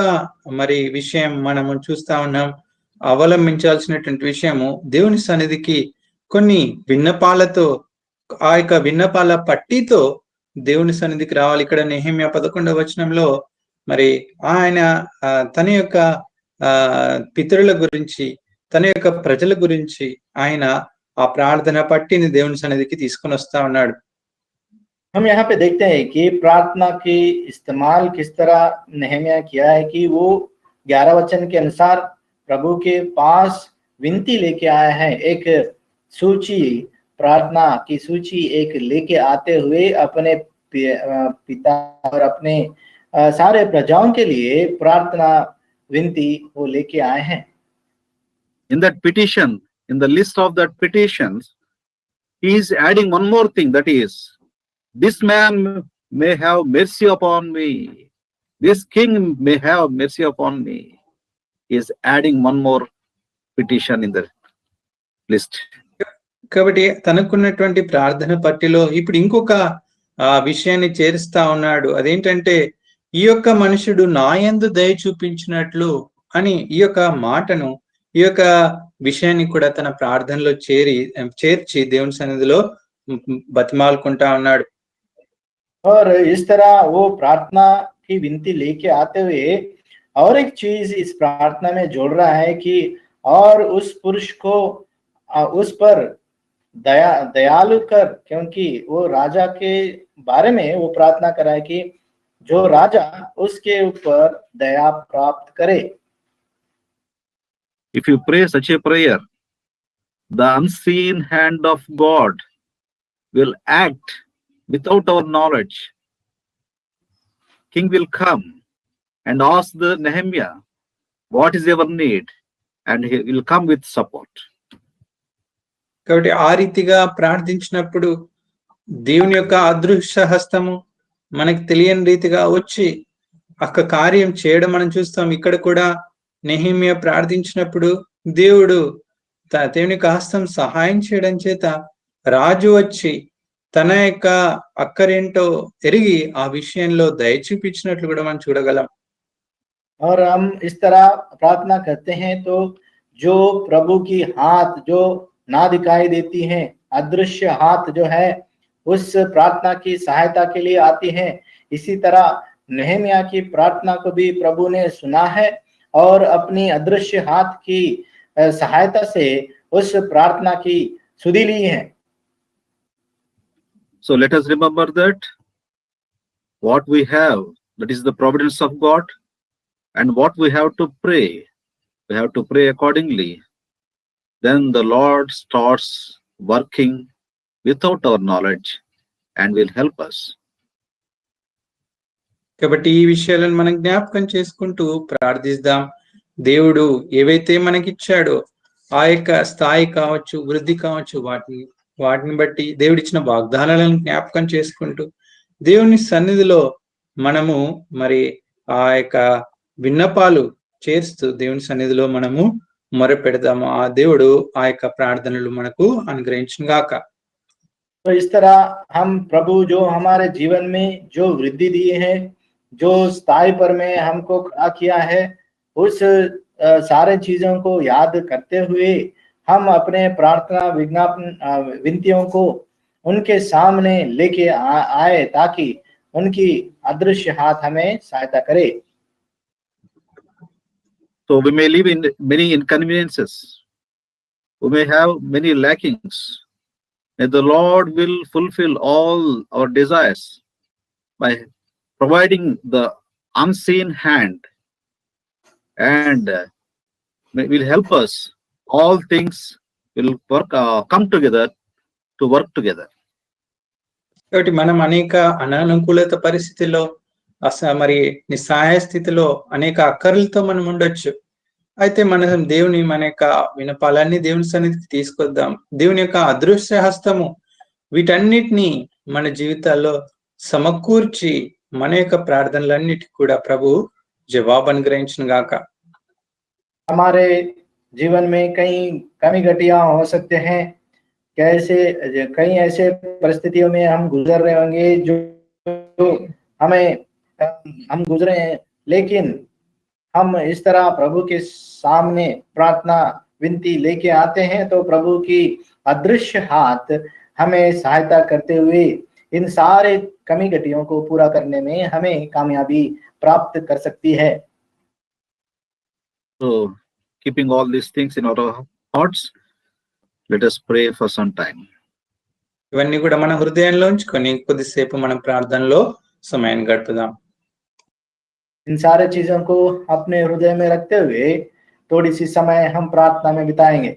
విషయం మనము చూస్తా ఉన్నాం. అవలంబించాల్సినటువంటి విషయము, దేవుని సన్నిధికి కొన్ని విన్నపాలతో, ఆ యొక్క విన్నపాల పట్టితో దేవుని సన్నిధికి రావాలి. ఇక్కడ నెహెమ్యా 11వ వచనంలో ఆయన తన యొక్క పితరుల గురించి, తన యొక్క ప్రజల గురించి ఆయన ఆ ప్రార్థన పట్టిని దేవుని సన్నిధికి తీసుకొని వస్తా ఉన్నాడు. हम यहाँ पे देखते हैं कि प्रार्थना की इस्तेमाल किस तरह नेहमिया किया है कि वो 11 वचन के अनुसार प्रभु के पास विनती लेके आया है. एक सूची, प्रार्थना की सूची एक लेके आते हुए अपने पिता और अपने सारे प्रजाओं के लिए प्रार्थना विनती वो लेके आए हैं. In that petition, in the list of that petitions, he is adding one more thing, that is, this man may have mercy upon me, this king may have mercy upon me. He is adding one more petition in the list. కాబట్టి తనకున్నటువంటి ప్రార్థన పట్టిలో ఇప్పుడు ఇంకొక ఆ విషయాన్ని చేరుస్తా ఉన్నాడు. అదేంటంటే ఈ యొక్క మనుషుడు నా యందు దయ చూపించినట్లు అని ఈ యొక్క మాటను, ఈ యొక్క విషయాన్ని కూడా తన ప్రార్థనలో చేర్చి దేవుని సన్నిధిలో బతిమాలుకుంటా ఉన్నాడు. और इस तरह वो प्रार्थना की विनती लेके आते हुए और एक चीज इस प्रार्थना में जोड़ रहा है कि और उस पुरुष को उस पर दयालु कर, क्योंकि वो राजा के बारे में वो प्रार्थना करा है कि जो राजा उसके ऊपर दया प्राप्त करे. If you pray such a prayer, the unseen hand of God will act without our knowledge. King will come and ask the Nehemiah, what is your need? And he will come with support. కాబట్టి ఆ రీతిగా ప్రార్థించినప్పుడు దేవుని యొక్క అదృశ్య హస్తము మనకి తెలియని రీతిగా వచ్చి అక్క కార్యం చేయడం మనం చూస్తాం. ఇక్కడ కూడా నెహెమ్యా ప్రార్థించినప్పుడు దేవుడు దేవుని యొక్క హస్తం సహాయం చేయడం చేత రాజు వచ్చి తన యొక్క అక్కరేంటో ఎరిగి ఆ విషయంలో దయ చూపించినట్లు కూడా మనం చూడగలం. और हम इस तरह प्रार्थना करते हैं तो जो प्रभु की हाथ जो ना दिखाई देती है, अदृश्य हाथ जो है उस प्रार्थना की सहायता के लिए आती है. इसी तरह नेहमिया की प्रार्थना को भी प्रभु ने सुना है और अपनी अदृश्य हाथ की सहायता से उस प्रार्थना की सुधि ली है. So let us remember that what we have, that is the providence of God, and what we have to pray, we have to pray accordingly. Then the Lord starts working without our knowledge and will help us. కాబట్టి ఈ విషయాలను మనం జ్ఞాపకం చేసుకుంటూ ప్రార్థిద్దాం. దేవుడు ఏవైతే మనకిచ్చాడో ఆ యొక్క స్థాయి కావచ్చు, వృద్ధి కావచ్చు, వాటిని బట్టి దేవుడిచ్చిన వాగ్దానాలను జ్ఞాపకం చేసుకుంటూ దేవుని సన్నిధిలో మనము మరి ఆ యొక్క విన్నపాలు చేస్తూ దేవుని సన్నిధిలో మనము మొరపెడదాము. ఆ దేవుడు ఆ యొక్క ప్రార్థనలు మనకు అనుగ్రహించును గాక. तो इस तरह हम प्रभु जो हमारे जीवन में जो वृद्धि दी है, जो स्थाई पर में हमको खड़ा किया है, उस सारे चीजों को याद करते हुए हम अपने प्रार्थना विज्ञापन विनतियों को उनके सामने लेके आए ताकि उनकी अदृश्य हाथ हमें सहायता करे. So we may live in many inconveniences, we may have many lackings, and the Lord will fulfill all our desires by providing the unseen hand, and will help us. All things will work, come together to work together. కాబట్టి మనం అనేక అనానుకూలత పరిస్థితుల్లో మరి నిస్సహాయ స్థితిలో అనేక అక్కర్లతో మనం ఉండొచ్చు. అయితే మనం దేవుని మన యొక్క వినపాలన్నీ దేవుని సన్నిధికి తీసుకొద్దాం. దేవుని యొక్క అదృశ్య హస్తము వీటన్నిటినీ మన జీవితాల్లో సమకూర్చి మన యొక్క ప్రార్థనలన్నిటికీ కూడా ప్రభు జవాబు అనుగ్రహించును గాక. हमारे जीवन में कई कमी घटियां हो सकते हैं, कई ऐसे परिस्थितियों में हम गुजर रहे होंगे जो हम गुजरे हैं, लेकिन हम इस तरह प्रभु के सामने प्रार्थना विनती लेके आते हैं तो प्रभु की अदृश्य हाथ हमें सहायता करते हुए इन सारे कमी घटियों को पूरा करने में हमें कामयाबी प्राप्त कर सकती है. So keeping all these things in our hearts, let us pray for some time. ఇవన్నీ కూడా మన హృదయంలో ఉంచుకొని కొద్దిసేపు మనం ప్రార్థనలో సమయాన్ని గడుపుదాం. इन सारे चीजों को अपने हृदय में रखते हुए थोड़ी सी समय हम प्रार्थना में बिताएंगे.